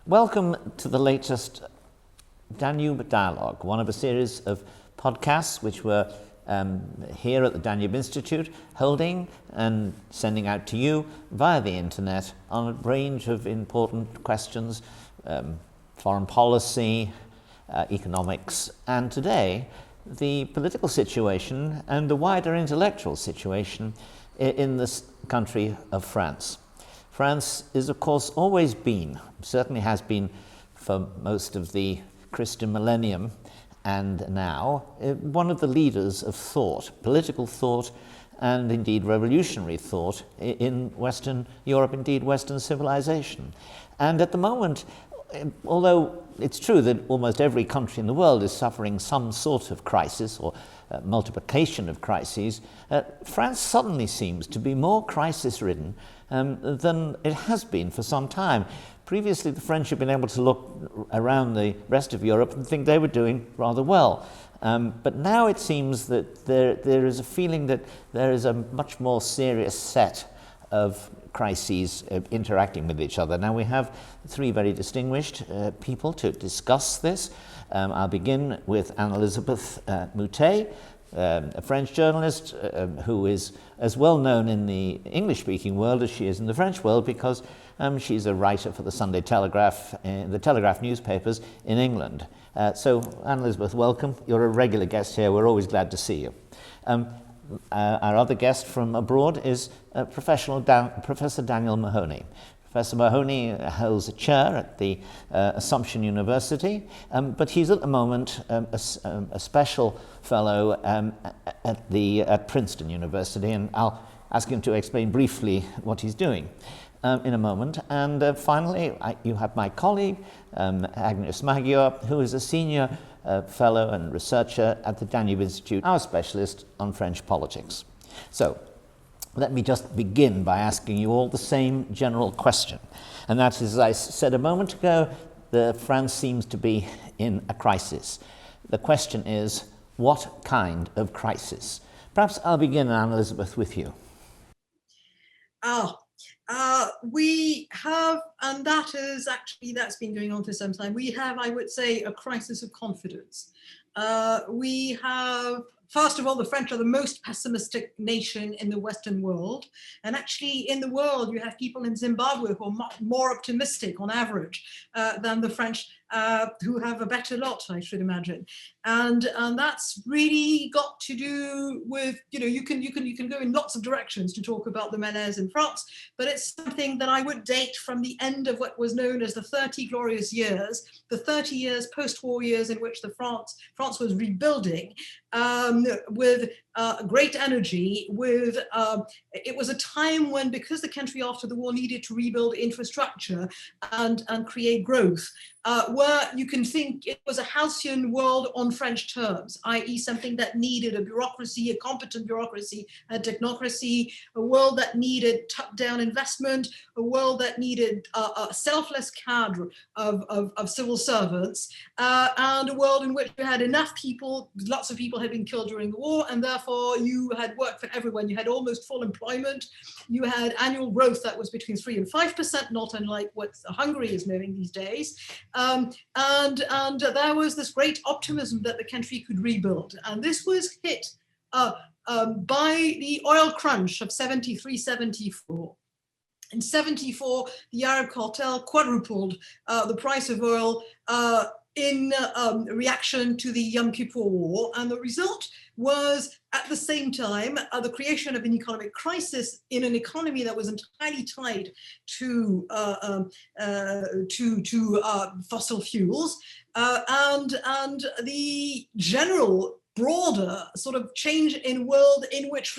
Welcome to the latest Danube Dialogue, one of a series of podcasts which we're here at the Danube Institute holding and sending out to you via the internet on a range of important questions, foreign policy, economics, and today the political situation and the wider intellectual situation in this country of France. France is, of course, always been, certainly has been for most of the Christian millennium and now, one of the leaders of thought, political thought, and indeed revolutionary thought in Western Europe, indeed Western civilization. And at the moment, although it's true that almost every country in the world is suffering some sort of crisis or multiplication of crises, France suddenly seems to be more crisis-ridden than it has been for some time. Previously, the French have been able to look around the rest of Europe and think they were doing rather well. But now it seems that there is a feeling that there is a much more serious set of crises interacting with each other. Now we have three very distinguished people to discuss this. I'll begin with Anne-Elisabeth Moutet, a French journalist who is as well known in the English-speaking world as she is in the French world because she's a writer for the Sunday Telegraph, the Telegraph newspapers in England. So Anne-Elisabeth, welcome. You're a regular guest here. We're always glad to see you. Our other guest from abroad is Professor Daniel Mahoney. Professor Mahoney holds a chair at the Assumption University, but he's at the moment a special fellow at Princeton University, and I'll ask him to explain briefly what he's doing in a moment. And finally, you have my colleague, Ágnes Magyar, who is a senior fellow and researcher at the Danube Institute, our specialist on French politics. So, let me just begin by asking you all the same general question. And that is, as I said a moment ago, France seems to be in a crisis. The question is, what kind of crisis? Perhaps I'll begin, Anne-Elisabeth, with you. We have, and that's been going on for some time, we have, I would say, a crisis of confidence. We have, first of all, the French are the most pessimistic nation in the Western world. And actually in the world, you have people in Zimbabwe who are more optimistic on average than the French, who have a better lot, I should imagine. And that's really got to do with, you can go in lots of directions to talk about the malaise in France, but it's something that I would date from the end of what was known as the 30 glorious years, the 30 years, post-war years in which France was rebuilding with great energy. It was a time when, because the country after the war needed to rebuild infrastructure and create growth, where you can think it was a halcyon world on French terms, i.e. something that needed a bureaucracy, a competent bureaucracy, a technocracy, a world that needed top-down investment, a world that needed a selfless cadre of civil servants, and a world in which you had enough people, lots of people had been killed during the war, and therefore you had work for everyone. You had almost full employment. You had annual growth that was between 3 and 5%, not unlike what Hungary is knowing these days. And there was this great optimism that the country could rebuild. And this was hit by the oil crunch of 73, 74. In 74, the Arab cartel quadrupled the price of oil in reaction to the Yom Kippur War. And the result was, at the same time, the creation of an economic crisis in an economy that was entirely tied to fossil fuels, and the general broader sort of change in world in which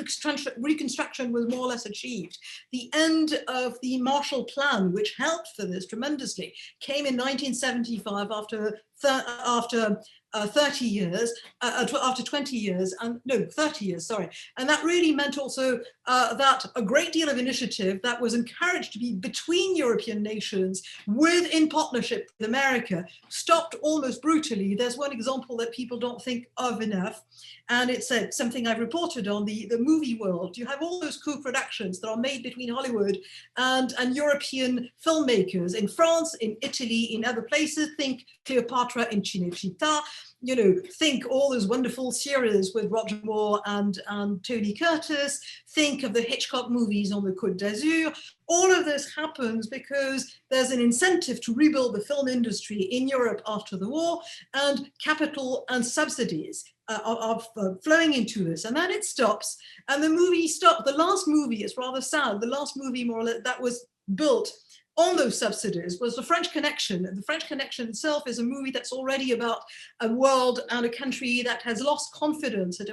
reconstruction was more or less achieved. The end of the Marshall Plan, which helped for this tremendously, came in 1975 after 30 years, after 20 years, and no, 30 years, sorry. And that really meant also that a great deal of initiative that was encouraged to be between European nations in partnership with America stopped almost brutally. There's one example that people don't think of enough, and it's something I've reported on, the movie world. You have all those co-productions that are made between Hollywood and European filmmakers in France, in Italy, in other places. Think Cleopatra in Cinecittà, you know, think all those wonderful series with Roger Moore and Tony Curtis, think of the Hitchcock movies on the Côte d'Azur. All of this happens because there's an incentive to rebuild the film industry in Europe after the war, and capital and subsidies are flowing into this, and then it stops, and the movie stopped. The last movie, it's rather sad, the last movie more or less that was built on those subsidies was The French Connection. And The French Connection itself is a movie that's already about a world and a country that has lost confidence. It's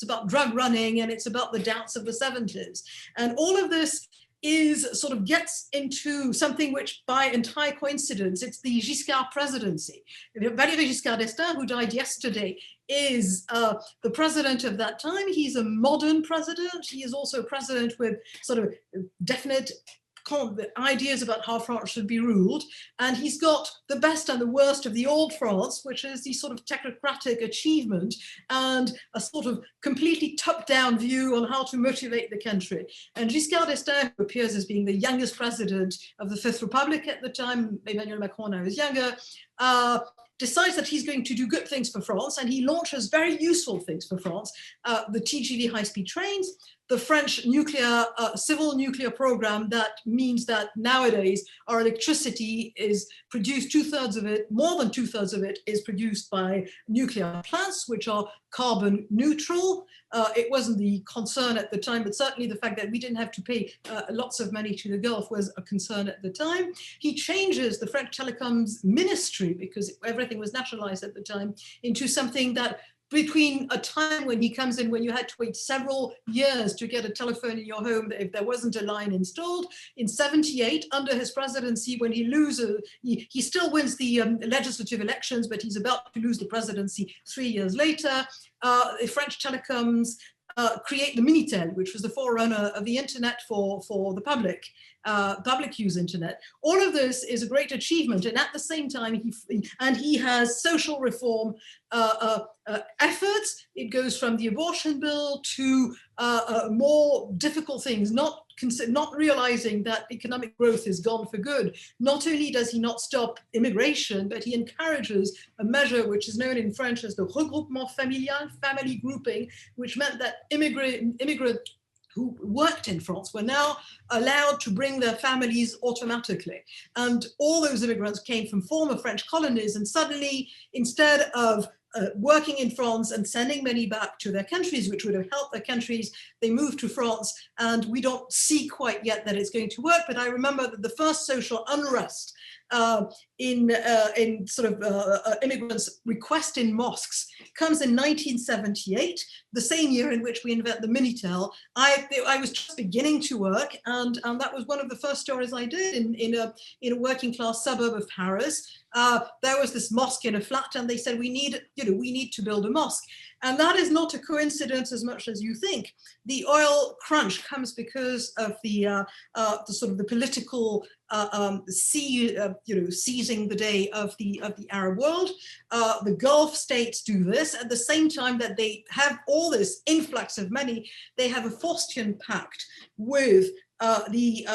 about drug running, and it's about the doubts of the 70s. And all of this gets into something which, by entire coincidence, it's the Giscard presidency. Valéry Giscard d'Estaing, who died yesterday, is the president of that time. He's a modern president. He is also a president with sort of definite ideas about how France should be ruled, and he's got the best and the worst of the old France, which is the sort of technocratic achievement and a sort of completely top-down view on how to motivate the country. And Giscard d'Estaing, who appears as being the youngest president of the Fifth Republic at the time, Emmanuel Macron now is younger, decides that he's going to do good things for France, and he launches very useful things for France, the TGV high-speed trains, the French civil nuclear program. That means that nowadays our electricity is produced, more than two-thirds of it is produced by nuclear plants, which are carbon neutral. It wasn't the concern at the time, but certainly the fact that we didn't have to pay lots of money to the Gulf was a concern at the time. He changes the French telecoms ministry, because everything was nationalized at the time, into something that, between a time when he comes in, when you had to wait several years to get a telephone in your home if there wasn't a line installed, in 78, under his presidency, when he loses, he still wins the legislative elections, but he's about to lose the presidency 3 years later. The French telecoms create the Minitel, which was the forerunner of the internet for the public use internet. All of this is a great achievement, and at the same time, he has social reform efforts. It goes from the abortion bill to more difficult things, not realizing that economic growth is gone for good. Not only does he not stop immigration, but he encourages a measure which is known in French as the regroupement familial, family grouping, which meant that immigrants who worked in France were now allowed to bring their families automatically. And all those immigrants came from former French colonies, and suddenly, instead of working in France and sending many back to their countries, which would have helped their countries, they moved to France, and we don't see quite yet that it's going to work. But I remember that the first social unrest in immigrants' request in mosques comes in 1978, the same year in which we invent the Minitel. I was just beginning to work, and that was one of the first stories I did in a working class suburb of Paris. There was this mosque in a flat, and they said, we need to build a mosque. And that is not a coincidence as much as you think. The oil crunch comes because of the sort of the political seizing the day of the Arab world. The Gulf states do this at the same time that they have all this influx of money. They have a Faustian pact with the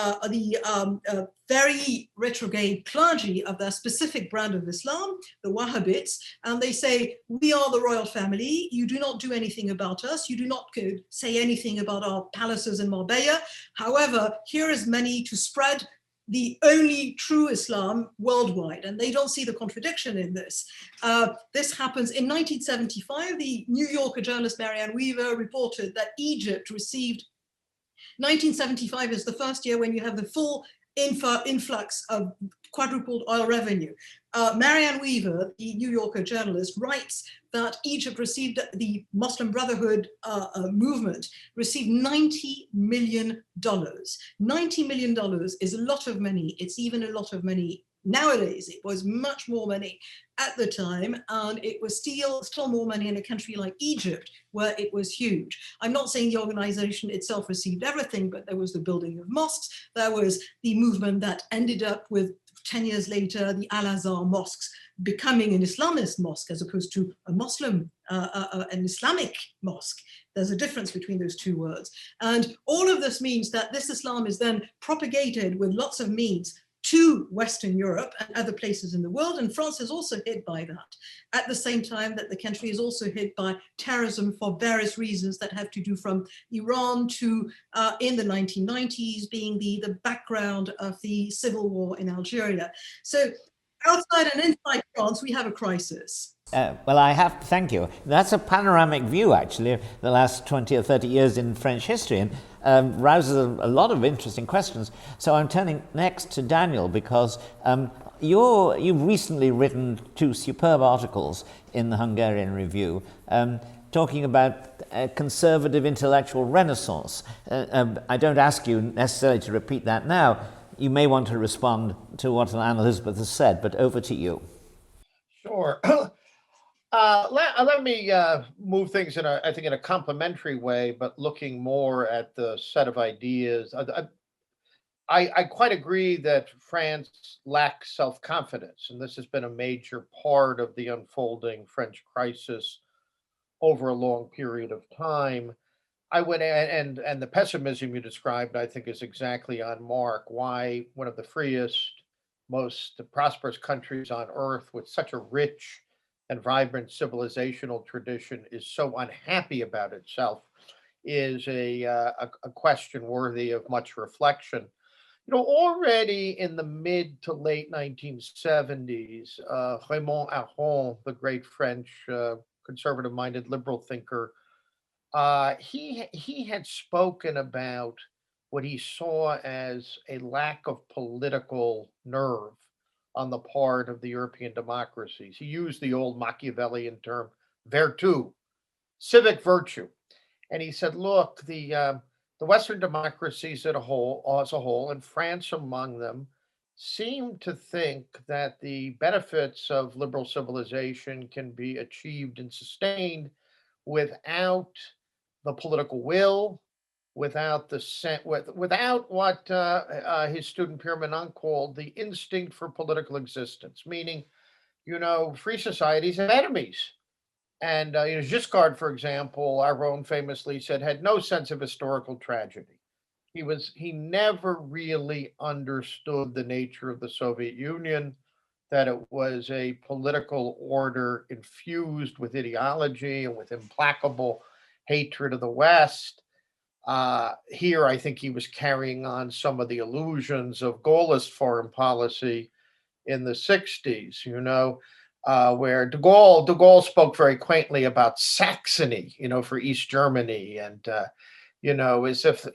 very retrograde clergy of their specific brand of Islam, the Wahhabites, and they say, we are the royal family, you do not do anything about us, you do not say anything about our palaces in Marbella. However, here is money to spread the only true Islam worldwide, and they don't see the contradiction in this. This happens in 1975. The New Yorker journalist Marianne Weaver reported that Egypt received 1975 is the first year when you have the full influx of quadrupled oil revenue. Marianne Weaver, the New Yorker journalist, writes that Egypt received, the Muslim Brotherhood movement received $90 million. $90 million is a lot of money. It's even a lot of money nowadays. It was much more money at the time, and it was still more money in a country like Egypt, where it was huge. I'm not saying the organization itself received everything, but there was the building of mosques. There was the movement that ended up with 10 years later, the Al-Azhar mosques becoming an Islamist mosque as opposed to a Muslim, an Islamic mosque. There's a difference between those two words. And all of this means that this Islam is then propagated with lots of means to Western Europe and other places in the world. And France is also hit by that. At the same time that the country is also hit by terrorism for various reasons that have to do from Iran to in the 1990s being the background of the civil war in Algeria. So outside and inside France, we have a crisis. Well, I have to thank you. That's a panoramic view, actually, of the last 20 or 30 years in French history, and rouses a lot of interesting questions. So I'm turning next to Daniel, because you've recently written 2 superb articles in the Hungarian Review, talking about a conservative intellectual renaissance. I don't ask you necessarily to repeat that now. You may want to respond to what Anne-Elisabeth has said, but over to you. Sure. Let me move things in a complementary way, but looking more at the set of ideas. I quite agree that France lacks self-confidence, and this has been a major part of the unfolding French crisis over a long period of time. I would add, and the pessimism you described, I think, is exactly on mark. Why one of the freest, most prosperous countries on earth with such a rich and vibrant civilizational tradition is so unhappy about itself is a question worthy of much reflection. You know, already in the mid to late 1970s, Raymond Aron, the great French conservative-minded liberal thinker, he had spoken about what he saw as a lack of political nerve on the part of the European democracies. He used the old Machiavellian term vertu, civic virtue, and he said, "Look, the Western democracies as a whole, and France among them, seem to think that the benefits of liberal civilization can be achieved and sustained without the political will, without without what his student Pierre Menant called the instinct for political existence, meaning, free societies have enemies." And Giscard, for example, our own famously said, had no sense of historical tragedy. He never really understood the nature of the Soviet Union, that it was a political order infused with ideology and with implacable hatred of the West. Here, I think he was carrying on some of the illusions of Gaullist foreign policy in the 60s, where de Gaulle spoke very quaintly about Saxony, for East Germany, and, as if,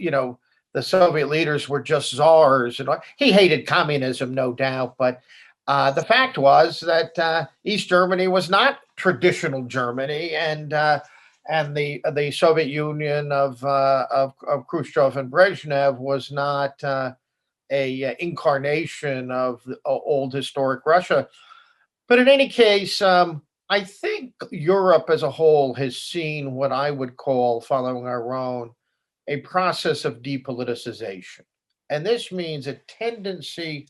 the Soviet leaders were just czars. And he hated communism, no doubt, but the fact was that East Germany was not traditional Germany, and the Soviet Union of Khrushchev and Brezhnev was not a incarnation of the old historic Russia. But in any case, I think Europe as a whole has seen what I would call, following our own, a process of depoliticization. And this means a tendency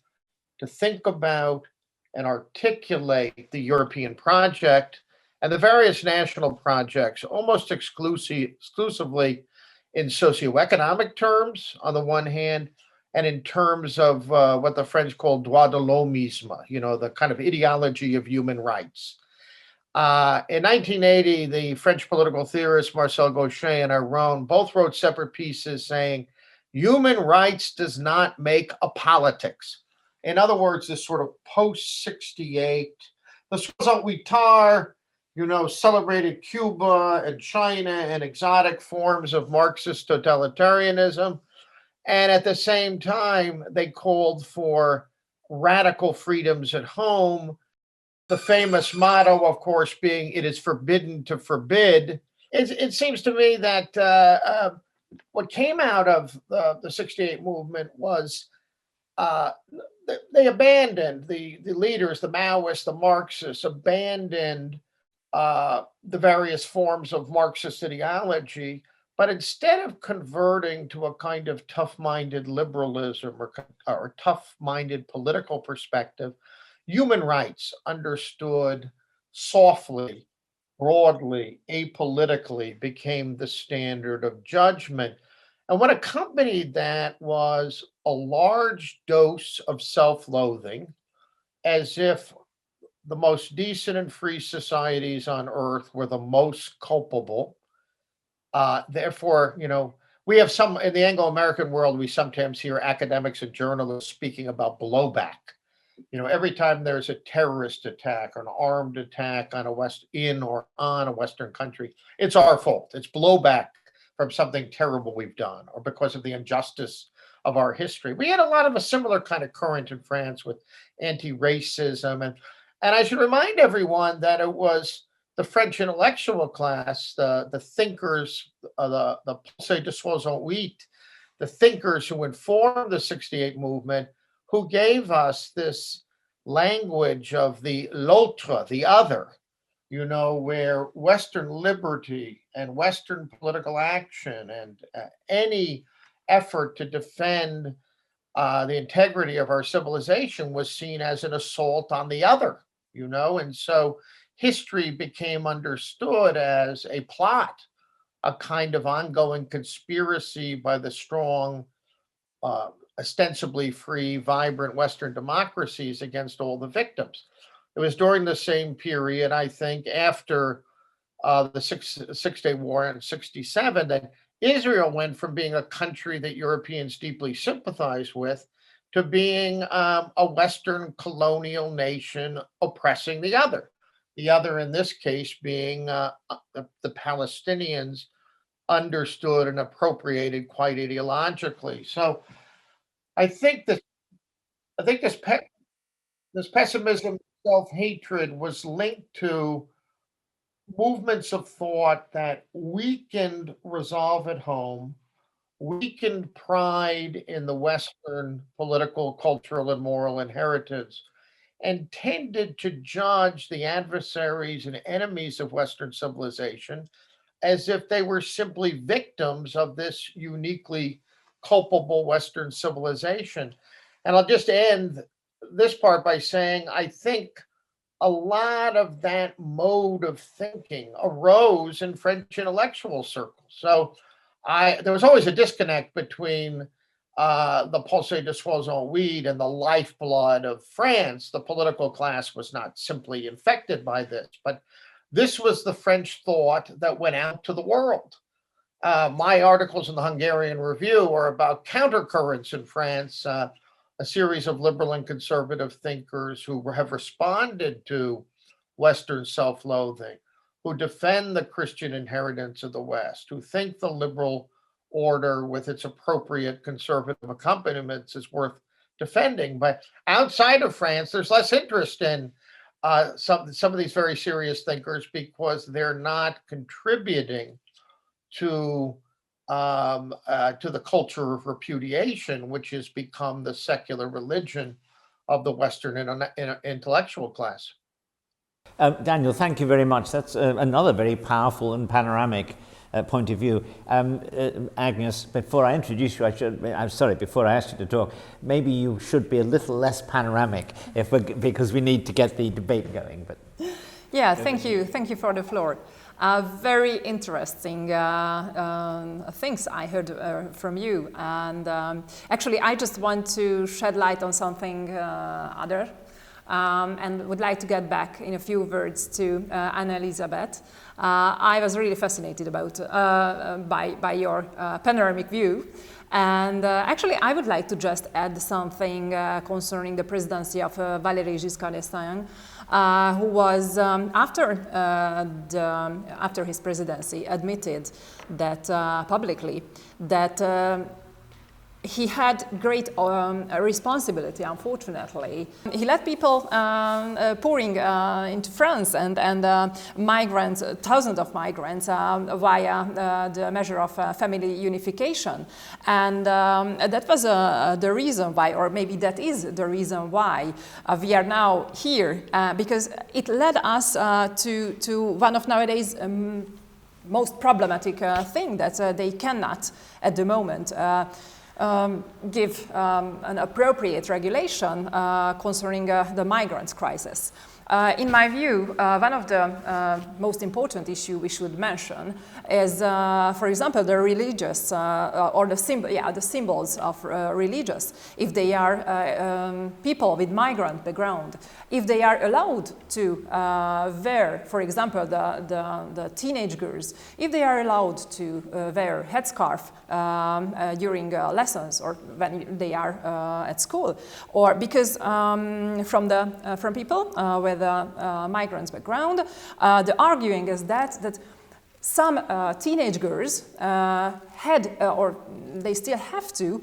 to think about and articulate the European project and the various national projects almost exclusively in socioeconomic terms, on the one hand, and in terms of what the French call droit de l'hommisme, the kind of ideology of human rights. In 1980, the French political theorist Marcel Gauchet and Aron both wrote separate pieces saying, human rights does not make a politics. In other words, this sort of post-68, the soixante-huit celebrated Cuba and China and exotic forms of Marxist totalitarianism. And at the same time, they called for radical freedoms at home. The famous motto, of course, being, it is forbidden to forbid. It seems to me that what came out of the 68 movement was they abandoned the leaders, the Maoists, the Marxists, abandoned the various forms of Marxist ideology, but instead of converting to a kind of tough-minded liberalism or tough-minded political perspective, human rights understood softly, broadly, apolitically became the standard of judgment. And what accompanied that was a large dose of self-loathing, as if the most decent and free societies on earth were the most culpable. Therefore, we have some in the Anglo-American world, we sometimes hear academics and journalists speaking about blowback. Every time there's a terrorist attack or an armed attack on a Western country, it's our fault. It's blowback from something terrible we've done or because of the injustice of our history. We had a lot of a similar kind of current in France with anti-racism. And I should remind everyone that it was the French intellectual class, the thinkers, the Pensée de 68, the thinkers who informed the 68 movement, who gave us this language of the l'autre, the other, where Western liberty and Western political action and any effort to defend the integrity of our civilization was seen as an assault on the other, and so history became understood as a plot, a kind of ongoing conspiracy by the strong, ostensibly free, vibrant Western democracies against all the victims. It was during the same period, I think, after the Six-Day War in 1967, that Israel went from being a country that Europeans deeply sympathized with to being a Western colonial nation oppressing the other. The other, in this case, being the Palestinians, understood and appropriated quite ideologically. So I think this pessimism, self-hatred was linked to movements of thought that weakened resolve at home, weakened pride in the Western political, cultural, and moral inheritance, and tended to judge the adversaries and enemies of Western civilization as if they were simply victims of this uniquely culpable Western civilization. And I'll just end this part by saying, I think a lot of that mode of thinking arose in French intellectual circles. So there was always a disconnect between the Pensée de 68 and the lifeblood of France. The political class was not simply infected by this, but this was the French thought that went out to the world. My articles in the Hungarian Review are about countercurrents in France, a series of liberal and conservative thinkers who have responded to Western self-loathing, who defend the Christian inheritance of the West, who think the liberal order with its appropriate conservative accompaniments is worth defending. But outside of France, there's less interest in some of these very serious thinkers because they're not contributing to the culture of repudiation, which has become the secular religion of the Western intellectual class. Daniel, thank you very much. That's another very powerful and panoramic point of view. Agnes, before I introduce you, before I ask you to talk, maybe you should be a little less panoramic because we need to get the debate going. But yeah, thank you for the floor. Very interesting things I heard from you, and actually I just want to shed light on something other, and would like to get back in a few words to Anne-Elisabeth. I was really fascinated by your panoramic view, and actually I would like to just add something concerning the presidency of Valéry Giscard d'Estaing, who was, after his presidency, admitted that publicly that he had great responsibility, unfortunately. He let people pouring into France and migrants, thousands of migrants, via the measure of family unification. And that was the reason why, or maybe that is the reason why we are now here, because it led us to one of nowadays most problematic thing that they cannot, at the moment, give an appropriate regulation concerning the migrants crisis. In my view, one of the most important issues we should mention is, for example, the religious or the symbols of religious. If they are people with migrant background, if they are allowed to wear, for example, the teenage girls, if they are allowed to wear headscarf during lessons or when they are at school, or because from people with migrants background, the arguing is that some teenage girls had or they still have to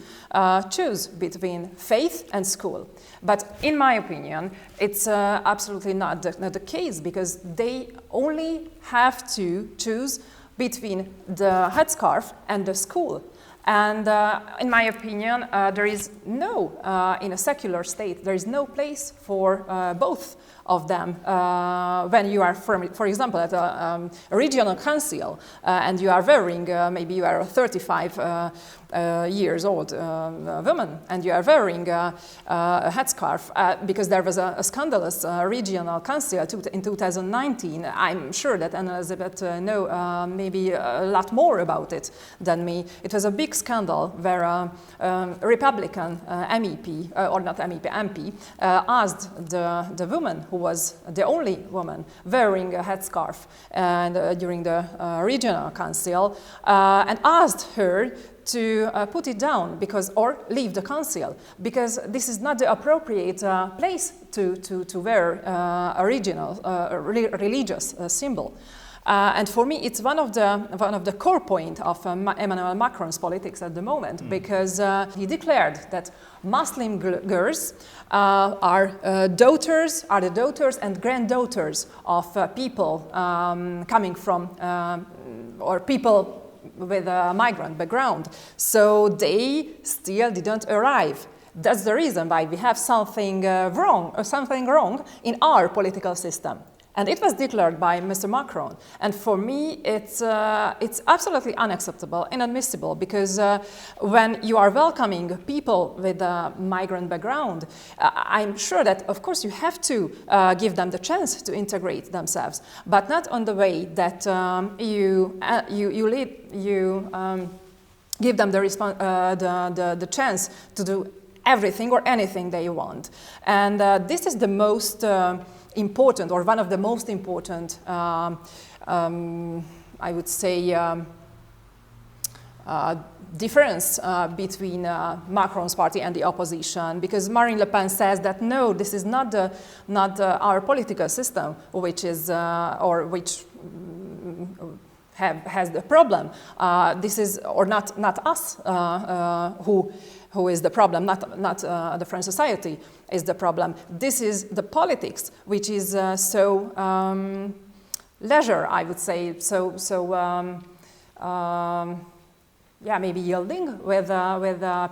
choose between faith and school. But in my opinion, it's absolutely not the case, because they only have to choose between the headscarf and the school. And in my opinion, there is no, in a secular state, there is no place for both of them. When you are, for example, at a regional council and you are wearing, maybe you are a 35 years old woman and you are wearing a headscarf because there was a scandalous regional council in 2019. I'm sure that Anne-Elisabeth know maybe a lot more about it than me. It was a big scandal where a Republican MEP, or not MEP, MP, asked the woman who was the only woman wearing a headscarf and during the regional council and asked her to put it down or leave the council, because this is not the appropriate place to wear a regional religious symbol. And for me, it's one of the core points of Emmanuel Macron's politics at the moment, because he declared that Muslim girls are the daughters and granddaughters of people coming from or people with a migrant background. So they still didn't arrive. That's the reason why we have something wrong in our political system. And it was declared by Mr. Macron. And for me, it's absolutely unacceptable, inadmissible, because when you are welcoming people with a migrant background, I'm sure that, of course, you have to give them the chance to integrate themselves, but not on the way that you give them the chance to do everything or anything they want. And this is the most important, or one of the most important, I would say, difference between Macron's party and the opposition, because Marine Le Pen says that no, this is not our political system which is which has the problem. This is, or not us who is the problem, not the French society is the problem. This is the politics, which is so leisure, I would say, maybe yielding with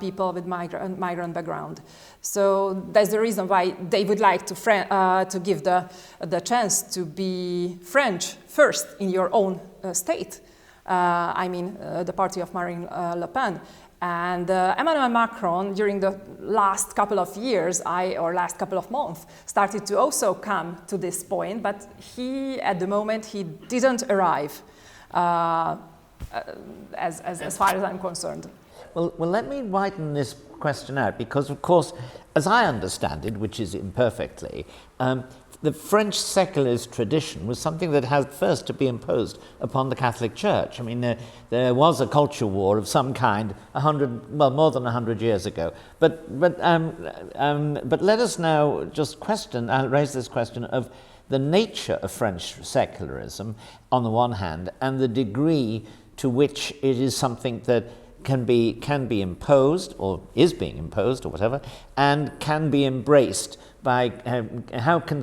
people with migrant background. So that's the reason why they would like to give the chance to be French first in your own state. I mean, the party of Marine Le Pen. And Emmanuel Macron, during the last couple of years, last couple of months, started to also come to this point, but at the moment, he didn't arrive, as far as I'm concerned. Well, let me widen this question out, because, of course, as I understand it, which is imperfectly, the French secularist tradition was something that had first to be imposed upon the Catholic Church. I mean, there was a culture war of some kind more than 100 years ago. But let us now just raise this question of the nature of French secularism on the one hand, and the degree to which it is something that can be imposed, or is being imposed, or whatever, and can be embraced by how can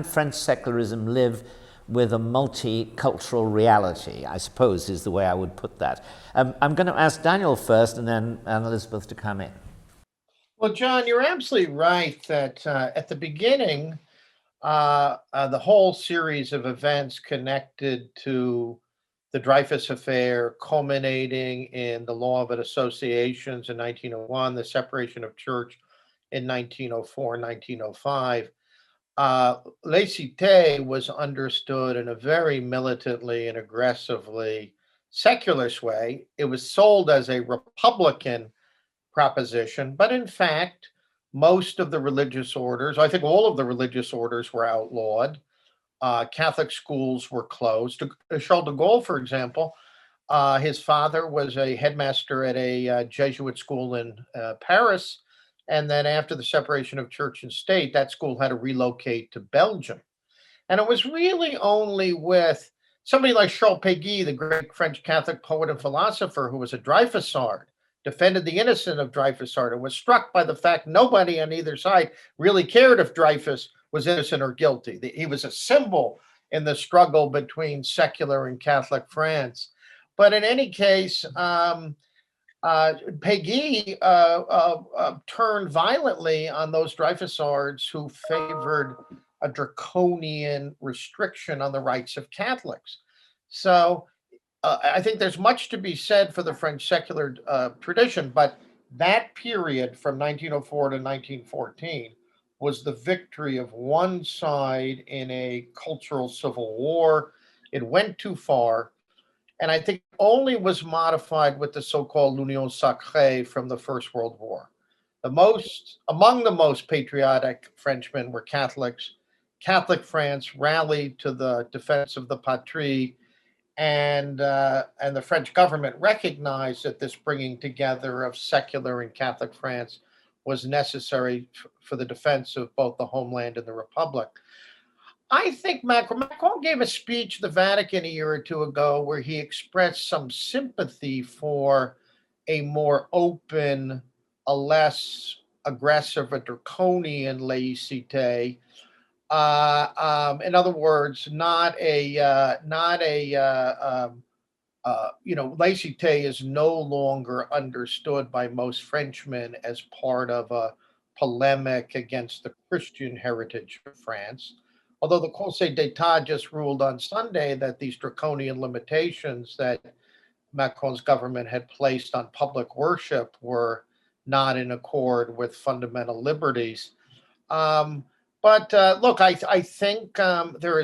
French secularism live with a multicultural reality, I suppose is the way I would put that. I'm going to ask Daniel first and then Anne-Elisabeth to come in. Well, John, you're absolutely right that at the beginning, the whole series of events connected to the Dreyfus Affair, culminating in the Law of Associations in 1901, the separation of church in 1904, 1905, laïcité was understood in a very militantly and aggressively secularist way. It was sold as a Republican proposition, but in fact, most of the religious orders, I think all of the religious orders, were outlawed. Catholic schools were closed. Charles de Gaulle, for example, his father was a headmaster at a Jesuit school in Paris. And then after the separation of church and state, that school had to relocate to Belgium. And it was really only with somebody like Charles Péguy, the great French Catholic poet and philosopher, who was a Dreyfusard, defended the innocent of Dreyfusard, and was struck by the fact nobody on either side really cared if Dreyfus was innocent or guilty. He was a symbol in the struggle between secular and Catholic France. But in any case, Péguy turned violently on those Dreyfusards who favored a draconian restriction on the rights of Catholics. So I think there's much to be said for the French secular tradition, but that period from 1904 to 1914 was the victory of one side in a cultural civil war. It went too far. And I think only was modified with the so-called l'Union Sacrée from the First World War. Among the most patriotic Frenchmen were Catholics. Catholic France rallied to the defense of the patrie, and the French government recognized that this bringing together of secular and Catholic France was necessary for the defense of both the homeland and the Republic. I think Macron gave a speech at the Vatican a year or two ago where he expressed some sympathy for a more open, a less aggressive, a draconian laïcité. In other words, laïcité is no longer understood by most Frenchmen as part of a polemic against the Christian heritage of France. Although the Conseil d'État just ruled on Sunday that these draconian limitations that Macron's government had placed on public worship were not in accord with fundamental liberties. But I think there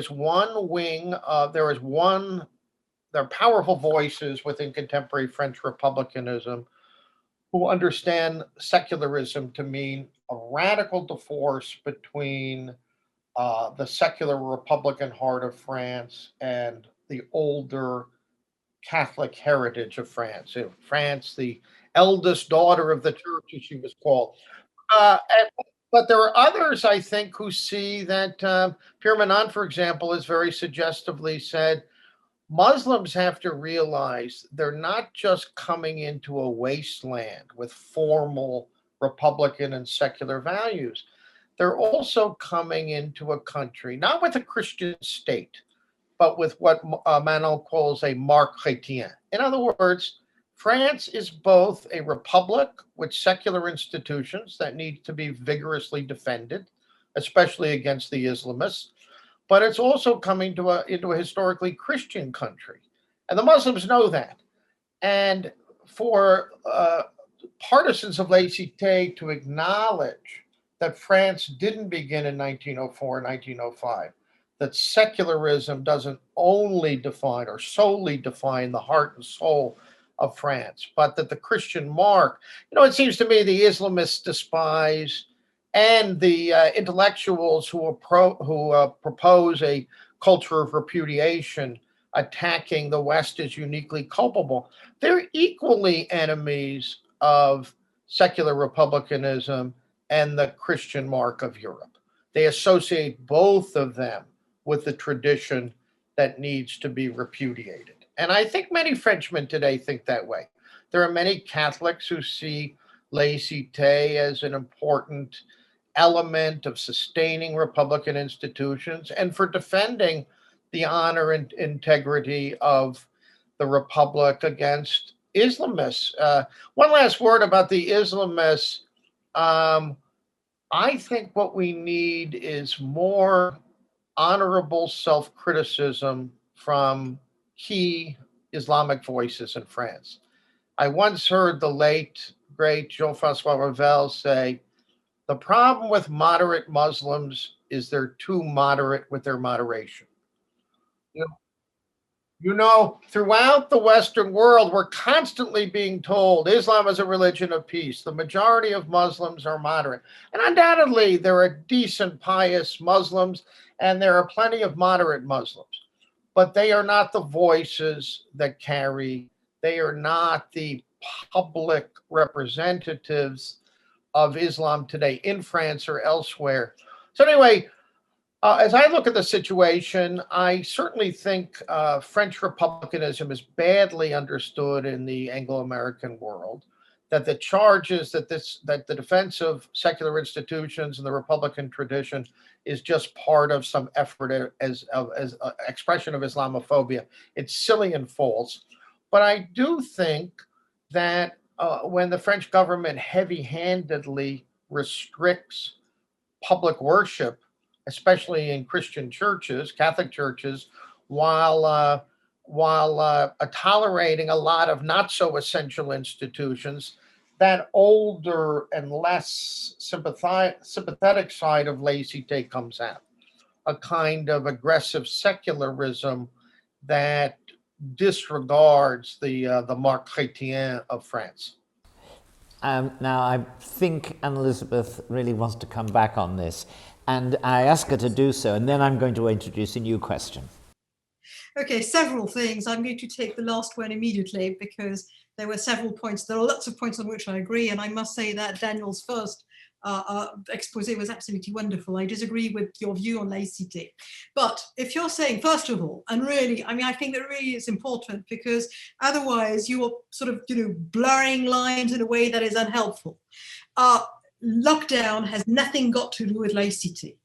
are powerful voices within contemporary French republicanism who understand secularism to mean a radical divorce between the secular Republican heart of France and the older Catholic heritage of France. France, the eldest daughter of the church, as she was called. But there are others, I think, who see that Pierre Menand, for example, has very suggestively said, Muslims have to realize they're not just coming into a wasteland with formal Republican and secular values. They're also coming into a country, not with a Christian state, but with what Manon calls a marque chrétien. In other words, France is both a republic with secular institutions that need to be vigorously defended, especially against the Islamists, but it's also coming into a historically Christian country. And the Muslims know that. And for partisans of laïcité to acknowledge that France didn't begin in 1904, 1905, that secularism doesn't only define or solely define the heart and soul of France, but that the Christian mark, it seems to me the Islamists despise and the intellectuals who propose a culture of repudiation attacking the West as uniquely culpable, they're equally enemies of secular republicanism and the Christian mark of Europe. They associate both of them with the tradition that needs to be repudiated. And I think many Frenchmen today think that way. There are many Catholics who see laïcité as an important element of sustaining Republican institutions and for defending the honor and integrity of the Republic against Islamists. One last word about the Islamists. I think what we need is more honorable self-criticism from key Islamic voices in France. I once heard the late, great Jean-François Revel say, the problem with moderate Muslims is they're too moderate with their moderation. You know, throughout the Western world, we're constantly being told Islam is a religion of peace. The majority of Muslims are moderate. And undoubtedly, there are decent, pious Muslims, and there are plenty of moderate Muslims. But they are not the voices that carry. They are not the public representatives of Islam today in France or elsewhere. So anyway, as I look at the situation, I certainly think French republicanism is badly understood in the Anglo-American world, that the charges that the defense of secular institutions and the Republican tradition is just part of some effort as expression of Islamophobia. It's silly and false. But I do think that when the French government heavy-handedly restricts public worship, especially in Christian churches, Catholic churches, while tolerating a lot of not so essential institutions, that older and less sympathetic side of laïcité comes out, a kind of aggressive secularism that disregards the marque chrétien of France. Now, I think Anne-Elisabeth really wants to come back on this, and I ask her to do so, and then I'm going to introduce a new question. Okay, several things. I'm going to take the last one immediately because there were several points. There are lots of points on which I agree, and I must say that Daniel's first expose was absolutely wonderful. I disagree with your view on laïcité. But if you're saying, first of all, and really, I mean, I think that really is important because otherwise you are sort of, blurring lines in a way that is unhelpful. Lockdown has nothing got to do with laïcité.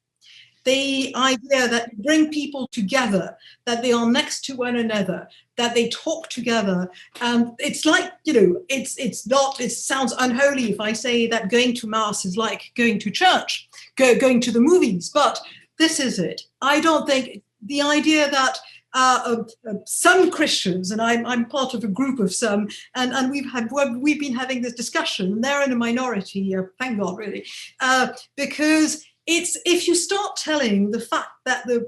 The idea that you bring people together, that they are next to one another, that they talk together, it's like, it sounds unholy if I say that going to mass is like going to church, going to the movies, but this is it. I don't think the idea that some Christians, and I'm part of a group of some, and we've been having this discussion, and they're in a minority, thank God, really, because it's if you start telling the fact that the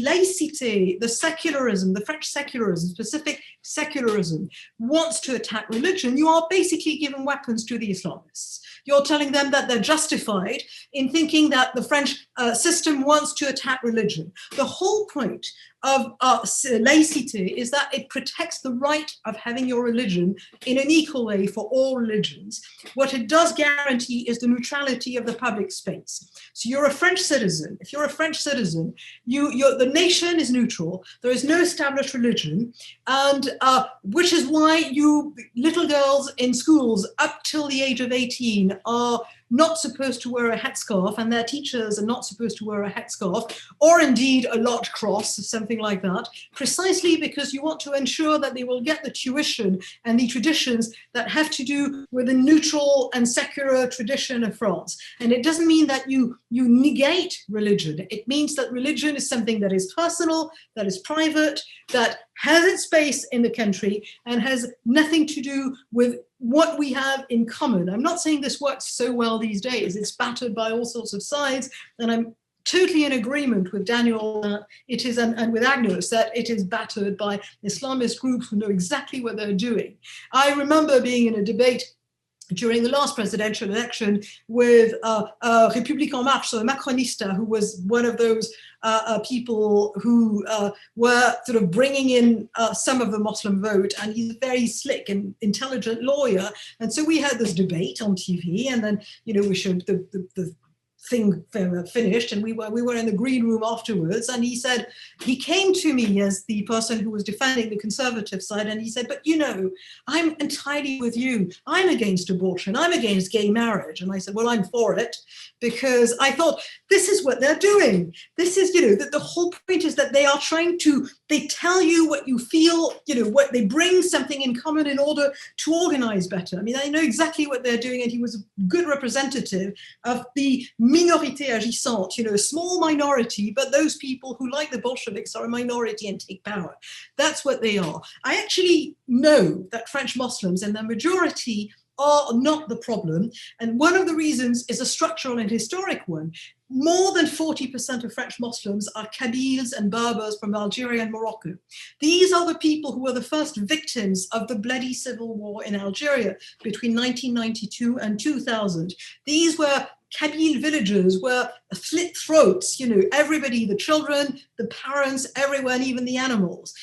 laïcité, the secularism, the French secularism, specific secularism, wants to attack religion, you are basically giving weapons to the Islamists. You're telling them that they're justified in thinking that the French system wants to attack religion. The whole point of laïcité is that it protects the right of having your religion in an equal way for all religions. What it does guarantee is the neutrality of the public space. So you're a French citizen. If you're a French citizen, the nation is neutral. There is no established religion, and which is why little girls in schools up till the age of 18 are not supposed to wear a headscarf, and their teachers are not supposed to wear a headscarf, or indeed a large cross, something like that, precisely because you want to ensure that they will get the tuition and the traditions that have to do with the neutral and secular tradition of France. And it doesn't mean that you negate religion. It means that religion is something that is personal, that is private, that has its space in the country, and has nothing to do with what we have in common. I'm not saying this works so well these days. It's battered by all sorts of sides, and I'm totally in agreement with Daniel and with Ágnes that it is battered by Islamist groups who know exactly what they're doing. I remember being in a debate during the last presidential election with République en Marche, so a Macronista, who was one of those people who were sort of bringing in some of the Muslim vote, and he's a very slick and intelligent lawyer. And so we had this debate on TV, and then, we showed the thing finished, and we were in the green room afterwards, and he said, he came to me as the person who was defending the conservative side, and he said, but you know, I'm entirely with you. I'm against abortion. I'm against gay marriage. And I said, well, I'm for it, because I thought, this is what they're doing. This is, you know, the whole point is that they are trying to, they tell you what you feel, you know, what they bring something in common in order to organize better. I mean, I know exactly what they're doing, and he was a good representative of the minorité agissante, you know, a small minority, but those people who, like the Bolsheviks, are a minority and take power. That's what they are. I actually know that French Muslims and their majority are not the problem. And one of the reasons is a structural and historic one. More than 40% of French Muslims are Kabyles and Berbers from Algeria and Morocco. These are the people who were the first victims of the bloody civil war in Algeria between 1992 and 2000. These were Kabyle villages where slit throats, you know, everybody, the children, the parents, everyone, even the animals.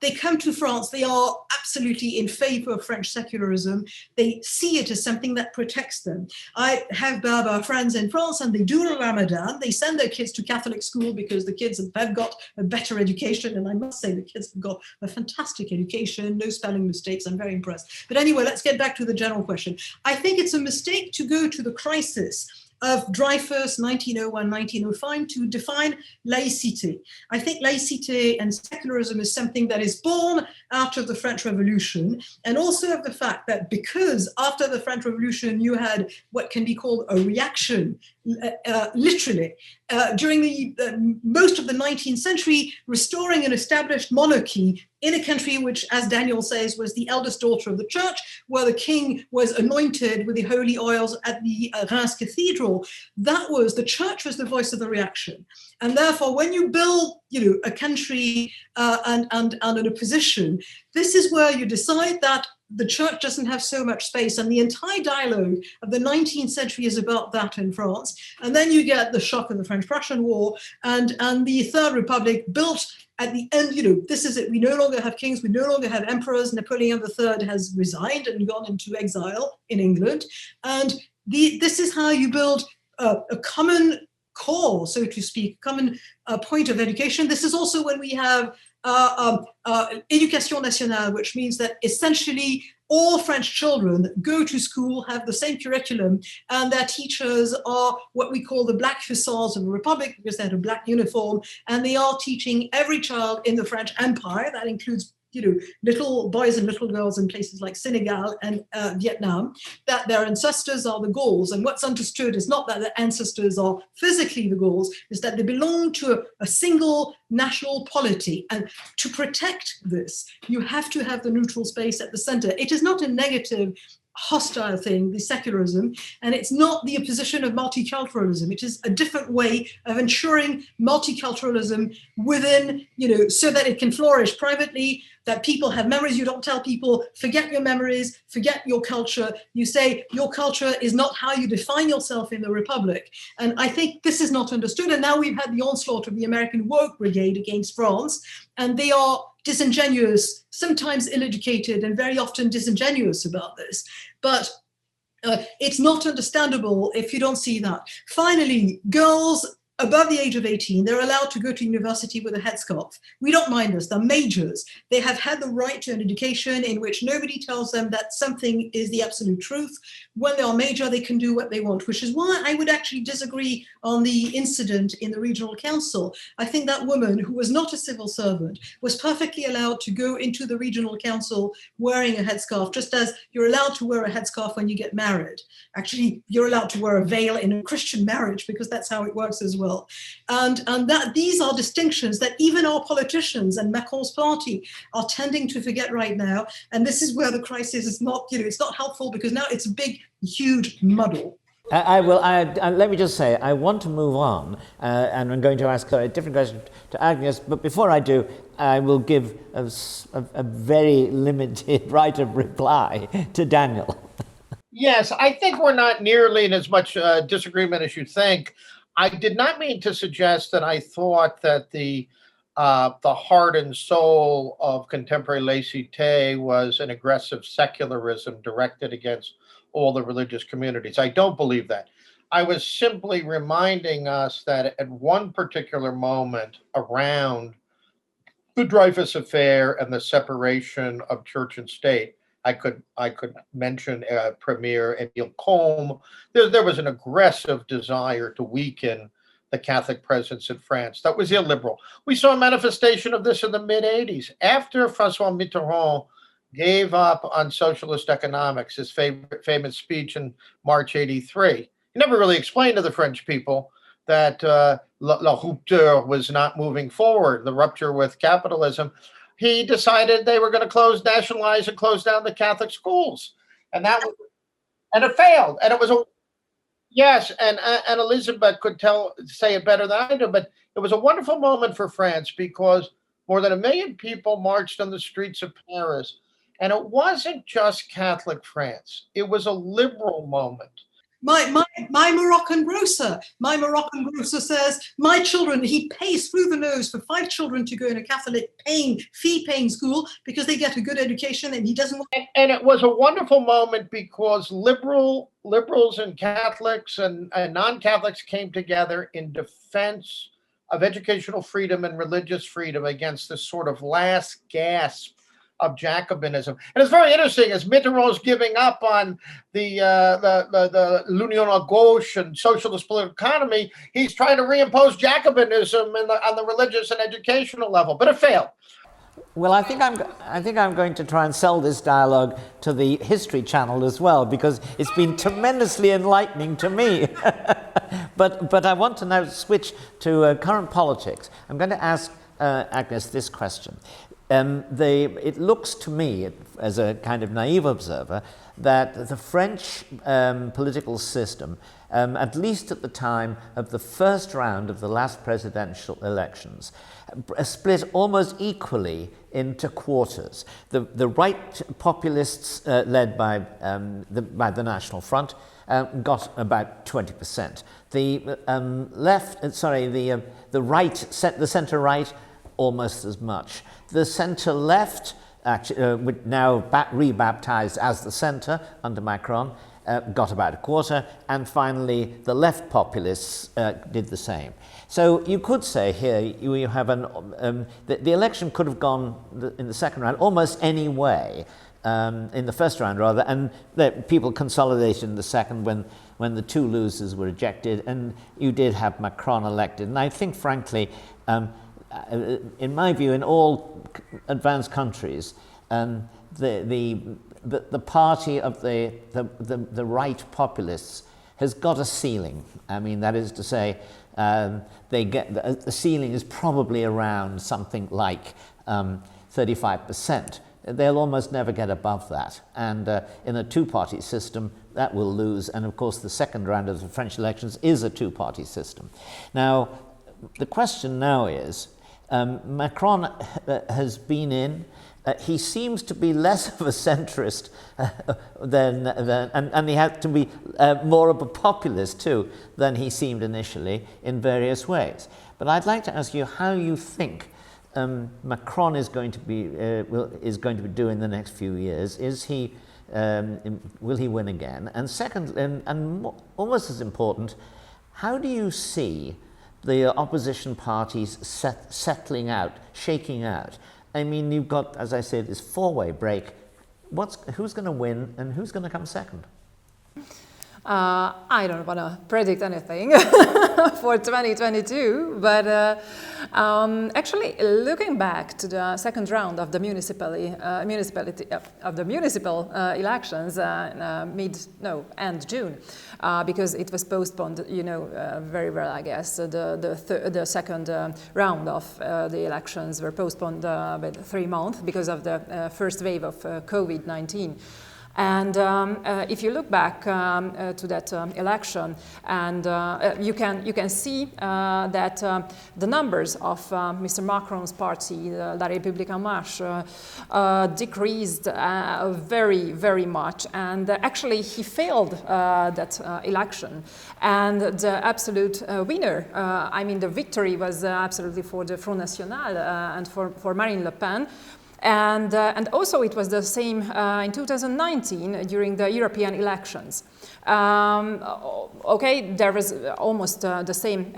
They come to France, they are absolutely in favor of French secularism. They see it as something that protects them. I have Berber friends in France, and they do Ramadan. They send their kids to Catholic school because the kids have got a better education. And I must say the kids have got a fantastic education, no spelling mistakes. I'm very impressed. But anyway, let's get back to the general question. I think it's a mistake to go to the crisis of Dreyfus, 1901, 1905, to define laïcité. I think laïcité and secularism is something that is born out of the French Revolution, and also of the fact that because after the French Revolution you had what can be called a reaction, literally, during the most of the 19th century, restoring an established monarchy in a country which, as Daniel says, was the eldest daughter of the church, where the king was anointed with the holy oils at the Reims Cathedral. That was, the church was the voice of the reaction. And therefore, when you build, you know, a country and an opposition, this is where you decide that the church doesn't have so much space, and the entire dialogue of the 19th century is about that in France. And then you get the shock of the French-Prussian War, and the Third Republic built at the end, you know, this is it. We no longer have kings, we no longer have emperors. Napoleon III has resigned and gone into exile in England. And this is how you build a common core, so to speak, common point of education. This is also when we have Éducation nationale, which means that essentially all French children go to school, have the same curriculum, and their teachers are what we call the black hussars of the Republic, because they had a black uniform, and they are teaching every child in the French Empire. That includes, you know, little boys and little girls in places like Senegal and Vietnam, that their ancestors are the Gauls. And what's understood is not that their ancestors are physically the Gauls, is that they belong to a single national polity. And to protect this, you have to have the neutral space at the center. It is not a negative, hostile thing, the secularism, and it's not the opposition of multiculturalism. It is a different way of ensuring multiculturalism within, you know, so that it can flourish privately, that people have memories. You don't tell people, forget your memories, forget your culture. You say your culture is not how you define yourself in the Republic. And I think this is not understood. And now we've had the onslaught of the American woke brigade against France, and they are disingenuous, sometimes ill-educated, and very often disingenuous about this. But it's not understandable if you don't see that. Finally, girls above the age of 18, they're allowed to go to university with a headscarf. We don't mind this, they're majors. They have had the right to an education in which nobody tells them that something is the absolute truth. When they are major, they can do what they want, which is why I would actually disagree on the incident in the regional council. I think that woman, who was not a civil servant, was perfectly allowed to go into the regional council wearing a headscarf, just as you're allowed to wear a headscarf when you get married. Actually, you're allowed to wear a veil in a Christian marriage because that's how it works as well. And that these are distinctions that even our politicians and Macron's party are tending to forget right now. And this is where the crisis is not, you know, it's not helpful, because now it's a big, huge muddle. Let me just say, I want to move on, and I'm going to ask a different question to Ágnes, but before I do, I will give a very limited right of reply to Daniel. Yes, I think we're not nearly in as much disagreement as you think. I did not mean to suggest that I thought that the heart and soul of contemporary laïcité was an aggressive secularism directed against all the religious communities. I don't believe that. I was simply reminding us that at one particular moment around the Dreyfus Affair and the separation of church and state, I could mention Premier Émile Combes. There was an aggressive desire to weaken the Catholic presence in France. That was illiberal. We saw a manifestation of this in the mid-'80s. After François Mitterrand gave up on socialist economics, his famous speech in March '83, he never really explained to the French people that la rupture was not moving forward, the rupture with capitalism. He decided they were going to nationalize and close down the Catholic schools. And it failed. And it was yes, and Anne-Elisabeth could say it better than I do, but it was a wonderful moment for France because more than 1 million people marched on the streets of Paris. And it wasn't just Catholic France. It was a liberal moment. My Moroccan grocer says, my children, he pays through the nose for 5 children to go in a Catholic fee-paying school because they get a good education, and he doesn't want. And it was a wonderful moment because liberals and Catholics and non-Catholics came together in defense of educational freedom and religious freedom against this sort of last gasp of Jacobinism. And it's very interesting as Mitterrand's giving up on the l'Union à gauche and socialist political economy, he's trying to reimpose Jacobinism on the religious and educational level, but it failed. Well, I think I'm going to try and sell this dialogue to the History Channel as well, because it's been tremendously enlightening to me. But I want to now switch to current politics. I'm going to ask Ágnes this question. It looks to me, as a kind of naive observer, that the French political system, at least at the time of the first round of the last presidential elections, split almost equally into quarters. The right populists, led by the National Front, got about 20%. The the centre right, almost as much. The centre left, actually, now rebaptized as the centre under Macron, got about a quarter, and finally the left populists did the same. So you could say here you have the election could have gone in the second round almost any way, in the first round rather, and people consolidated in the second when the 2 losers were ejected, and you did have Macron elected. And I think, frankly, in my view, in all advanced countries, the party of the right populists has got a ceiling. I mean, that is to say, the ceiling is probably around something like 35%. They'll almost never get above that. And in a 2-party system, that will lose. And of course, the second round of the French elections is a 2-party system. Now, the question now is, Macron has been in. He seems to be less of a centrist and he had to be more of a populist too than he seemed initially in various ways. But I'd like to ask you how you think Macron is going to be doing the next few years. Will he win again? And second, and almost as important, how do you see the opposition parties settling out, shaking out? I mean, you've got, as I said, this 4-way break. Who's going to win and who's going to come second? I don't want to predict anything for 2022, but actually, looking back to the second round of the municipal elections, end June, because it was postponed, very well, I guess. The second round of the elections were postponed by 3 months because of the first wave of COVID-19. And if you look back to that election, and you can see that the numbers of Mr. Macron's party, La République En Marche, decreased very, very much. And actually, he failed that election. And the absolute winner, the victory was absolutely for the Front National and for Marine Le Pen. And also it was the same in 2019 during the European elections. Okay, there was almost the same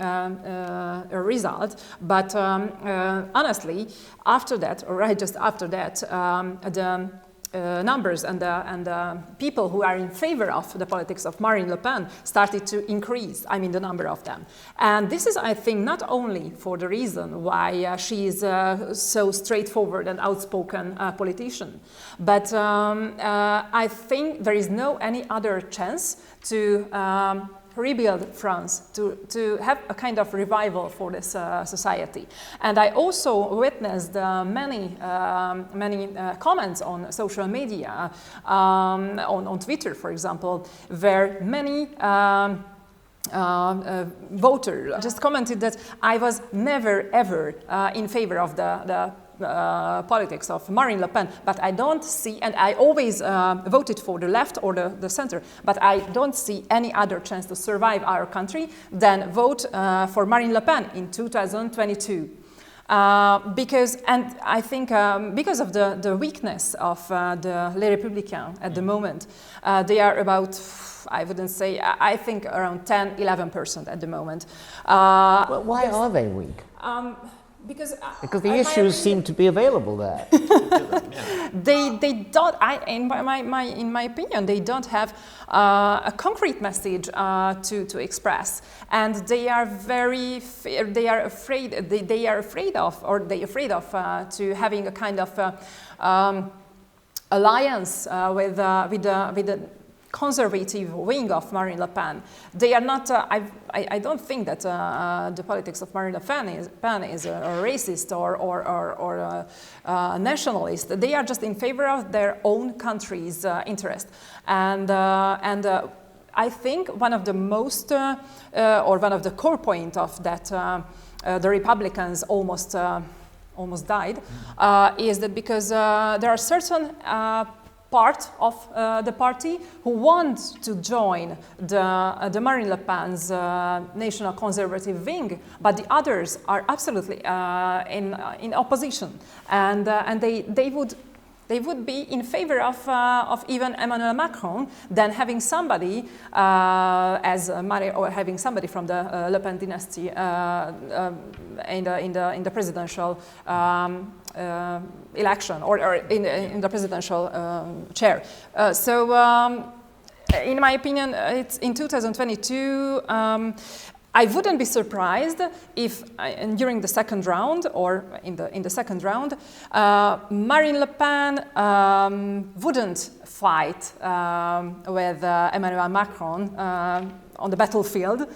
result, but honestly, after that, or right just after that, the numbers and the people who are in favor of the politics of Marine Le Pen started to increase, I mean the number of them. And this is, I think, not only for the reason why she is so straightforward and outspoken politician, but I think there is no any other chance to rebuild France, to have a kind of revival for this society. And I also witnessed many comments on social media, on Twitter, for example, where many voters just commented that I was never ever in favor of the politics of Marine Le Pen, but I don't see, and I always voted for the left or the center, but I don't see any other chance to survive our country than vote for Marine Le Pen in 2022. Because, and I think because of the weakness of the Les Républicains at the moment, they are about, I wouldn't say, I think around 10-11% at the moment. Well, why are they weak? Because the issues seem to be available there. They don't. In my opinion, they don't have a concrete message to express, and they are very. They are afraid. They are afraid of to having a kind of alliance with the conservative wing of Marine Le Pen. They are not, I don't think that the politics of Marine Le Pen is a racist or a nationalist. They are just in favor of their own country's interest. And I think one of the most, or one of the core points of that the Republicans almost died, is that because there are certain part of the party who want to join the Marine Le Pen's national conservative wing, but the others are absolutely in opposition, and they would be in favor of even Emmanuel Macron than having somebody as Marie, or having somebody from the Le Pen dynasty in the presidential election or in the presidential chair. In my opinion, it's in 2022. I wouldn't be surprised if during the second round or in the second round, Marine Le Pen wouldn't fight with Emmanuel Macron on the battlefield,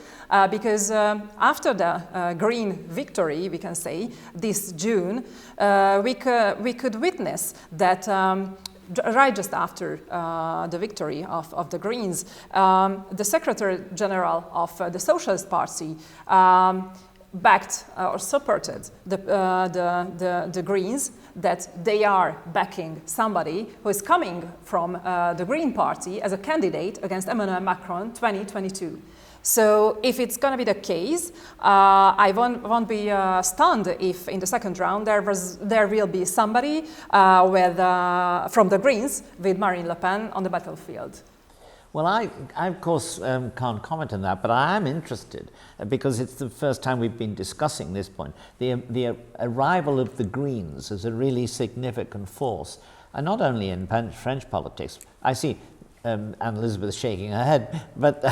because after the Green victory, we can say, this June, we could witness that right just after the victory of the Greens, the Secretary General of the Socialist Party backed or supported the Greens, that they are backing somebody who is coming from the Green Party as a candidate against Emmanuel Macron 2022. So if it's going to be the case, I won't be stunned if in the second round there will be somebody from the Greens with Marine Le Pen on the battlefield. Well, I of course can't comment on that, but I am interested because it's the first time we've been discussing this point. The arrival of the Greens as a really significant force, and not only in French politics. I see Anne-Elisabeth shaking her head, but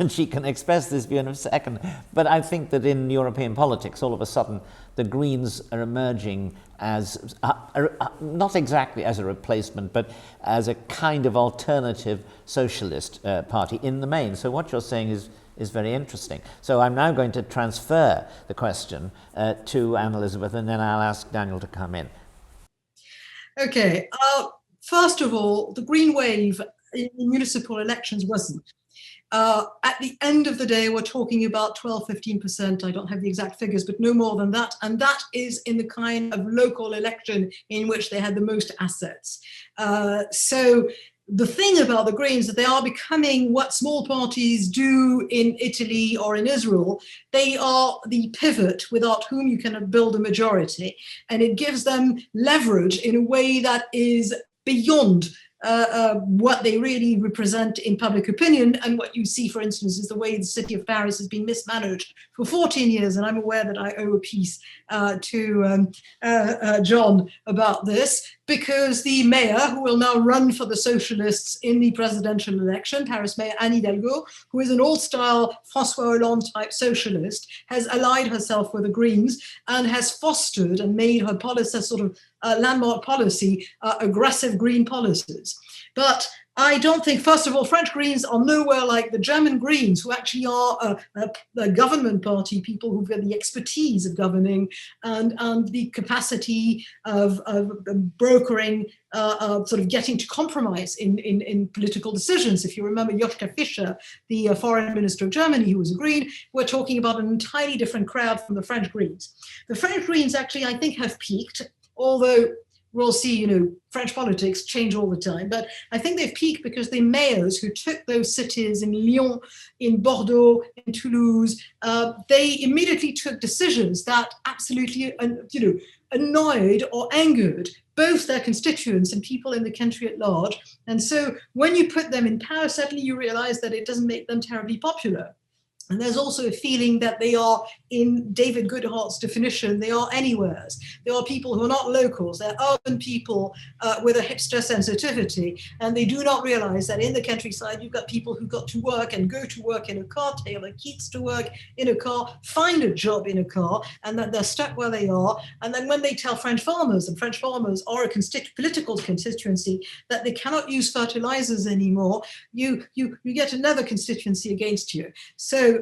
she can express this view in a second. But I think that in European politics, all of a sudden, the Greens are emerging as, not exactly as a replacement, but as a kind of alternative socialist party in the main. So what you're saying is very interesting. So I'm now going to transfer the question to Anne-Elisabeth, and then I'll ask Daniel to come in. Okay. First of all, the Green wave in municipal elections wasn't. At the end of the day, we're talking about 12-15%. I don't have the exact figures, but no more than that. And that is in the kind of local election in which they had the most assets. So the thing about the Greens that they are becoming what small parties do in Italy or in Israel. They are the pivot without whom you cannot build a majority. And it gives them leverage in a way that is beyond what they really represent in public opinion. And what you see, for instance, is the way the city of Paris has been mismanaged for 14 years. And I'm aware that I owe a piece to John about this, because the mayor, who will now run for the socialists in the presidential election, Paris Mayor Anne Hidalgo, who is an old-style François Hollande type socialist, has allied herself with the Greens and has fostered and made her policy sort of landmark policy, aggressive green policies. But I don't think, first of all, French Greens are nowhere like the German Greens, who actually are a government party, people who've got the expertise of governing and the capacity of brokering, sort of getting to compromise in political decisions. If you remember Joschka Fischer, the foreign minister of Germany, who was a Green, we're talking about an entirely different crowd from the French Greens. The French Greens actually, I think, have peaked, although we'll see, you know, French politics change all the time. But I think they've peaked because the mayors who took those cities in Lyon, in Bordeaux, in Toulouse, they immediately took decisions that absolutely, you know, annoyed or angered both their constituents and people in the country at large. And so when you put them in power, suddenly you realize that it doesn't make them terribly popular. And there's also a feeling that they are, in David Goodhart's definition, they are anywheres. They are people who are not locals. They're urban people with a hipster sensitivity. And they do not realize that in the countryside, you've got people who got to work and go to work in a car, tailor kids to work in a car, find a job in a car, and that they're stuck where they are. And then when they tell French farmers, and French farmers are a political constituency, that they cannot use fertilizers anymore, you get another constituency against you. So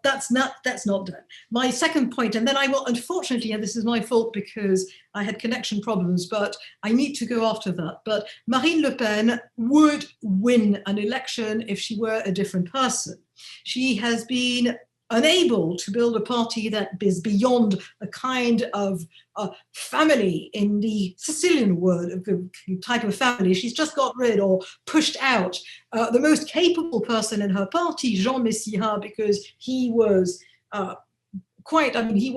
that's not done. My second point, and then I will, unfortunately, and this is my fault because I had connection problems, but I need to go after that. But Marine Le Pen would win an election if she were a different person. She has been unable to build a party that is beyond a kind of family in the Sicilian word, type of family. She's just got rid or pushed out the most capable person in her party, Jean Messia, because he was he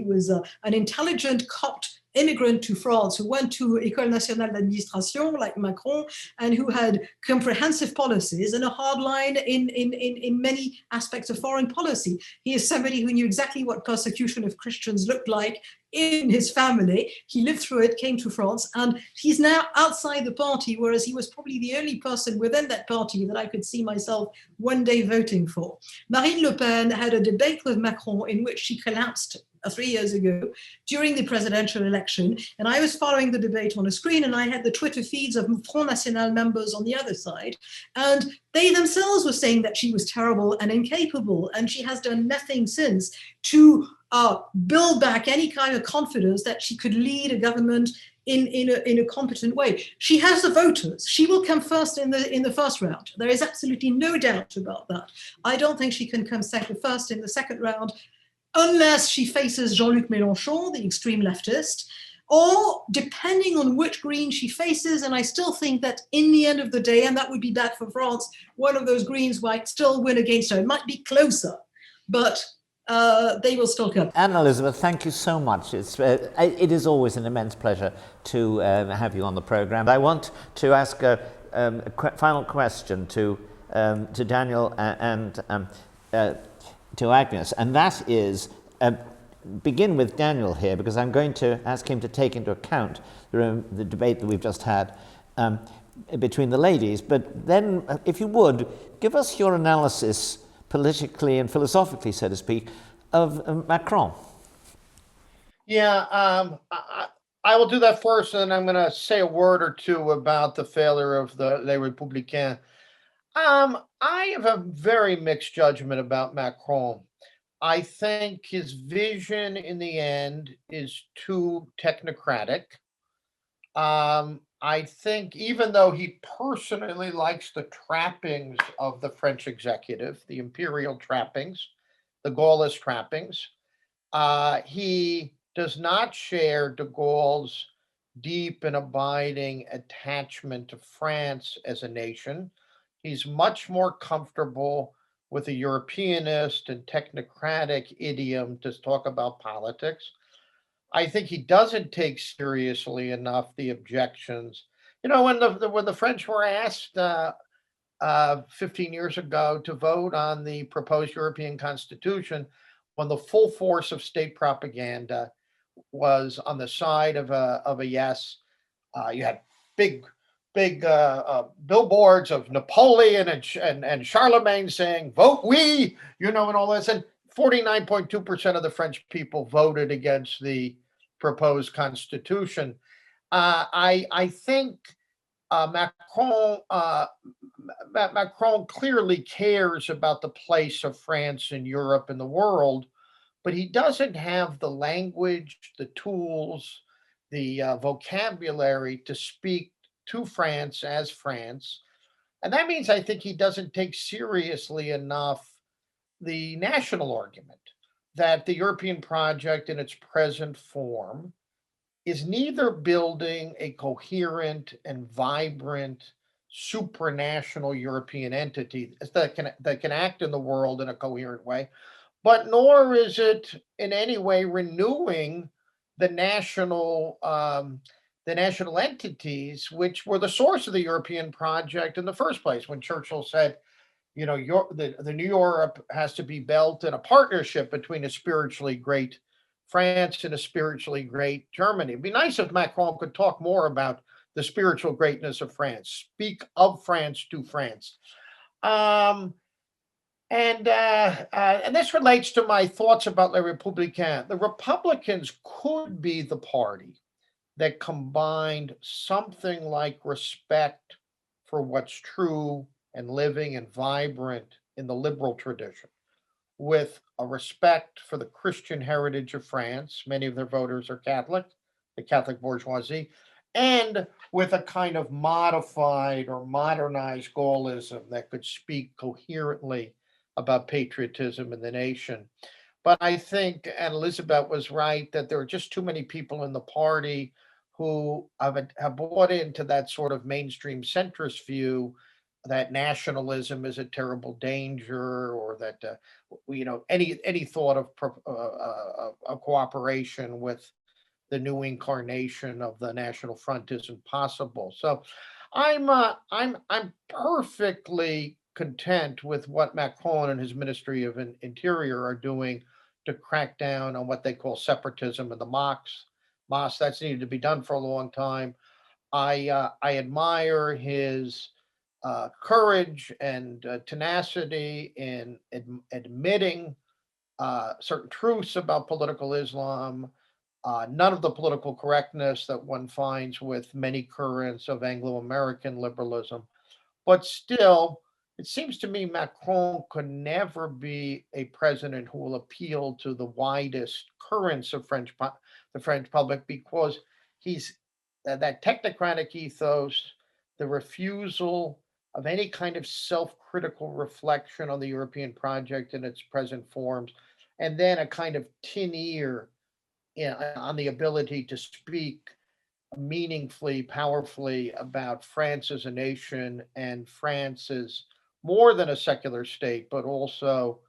was an intelligent Copt immigrant to France who went to École Nationale d'Administration like Macron, and who had comprehensive policies and a hard line in many aspects of foreign policy. He is somebody who knew exactly what persecution of Christians looked like in his family. He lived through it, came to France, and he's now outside the party, whereas he was probably the only person within that party that I could see myself one day voting for. Marine Le Pen had a debate with Macron in which she collapsed 3 years ago during the presidential election, and I was following the debate on a screen, and I had the Twitter feeds of Front National members on the other side, and they themselves were saying that she was terrible and incapable, and she has done nothing since to build back any kind of confidence that she could lead a government in a competent way. She has the voters. She will come first in the first round. There is absolutely no doubt about that. I don't think she can come first in the second round unless she faces Jean-Luc Mélenchon, the extreme leftist, or depending on which Green she faces. And I still think that in the end of the day, and that would be bad for France, one of those Greens might still win against her. It might be closer, but they will still come. Anne-Elisabeth, thank you so much. It is always an immense pleasure to have you on the programme. I want to ask a final question to Daniel and to Ágnes, and that is, begin with Daniel here, because I'm going to ask him to take into account the debate that we've just had between the ladies. But then, if you would, give us your analysis politically and philosophically, so to speak, of Macron. Yeah, I will do that first, and I'm going to say a word or two about the failure of the Les Républicains. I have a very mixed judgment about Macron. I think his vision in the end is too technocratic. I think even though he personally likes the trappings of the French executive, the imperial trappings, the Gaullist trappings, he does not share de Gaulle's deep and abiding attachment to France as a nation. He's much more comfortable with a Europeanist and technocratic idiom to talk about politics. I think he doesn't take seriously enough the objections. You know, when the French were asked 15 years ago to vote on the proposed European Constitution, when the full force of state propaganda was on the side of a yes, you had big billboards of Napoleon and Charlemagne saying "Vote we," you know, and all this, and 49.2% of the French people voted against the proposed constitution. I think Macron clearly cares about the place of France in Europe and the world, but he doesn't have the language, the tools, the vocabulary to speak to France as France. And that means I think he doesn't take seriously enough the national argument that the European project in its present form is neither building a coherent and vibrant supranational European entity that can act in the world in a coherent way, but nor is it in any way renewing the national entities which were the source of the European project in the first place. When Churchill said, you know, the New Europe has to be built in a partnership between a spiritually great France and a spiritually great Germany. It'd be nice if Macron could talk more about the spiritual greatness of France, speak of France to France. And this relates to my thoughts about Les Républicains. The Republicans could be the party that combined something like respect for what's true and living and vibrant in the liberal tradition, with a respect for the Christian heritage of France. Many of their voters are Catholic, the Catholic bourgeoisie, and with a kind of modified or modernized Gaullism that could speak coherently about patriotism in the nation. But I think Anne-Elisabeth was right that there are just too many people in the party who have bought into that sort of mainstream centrist view that nationalism is a terrible danger, or that any thought of cooperation with the new incarnation of the National Front isn't possible. So I'm perfectly content with what Macron and his Ministry of Interior are doing to crack down on what they call separatism in the mosques. That's needed to be done for a long time. I admire his courage and tenacity in admitting certain truths about political Islam, none of the political correctness that one finds with many currents of Anglo-American liberalism. But still, it seems to me Macron could never be a president who will appeal to the widest currents of the French public, because he's that technocratic ethos, the refusal of any kind of self-critical reflection on the European project in its present forms, and then a kind of tin ear on the ability to speak meaningfully, powerfully about France as a nation, and France as more than a secular state, but also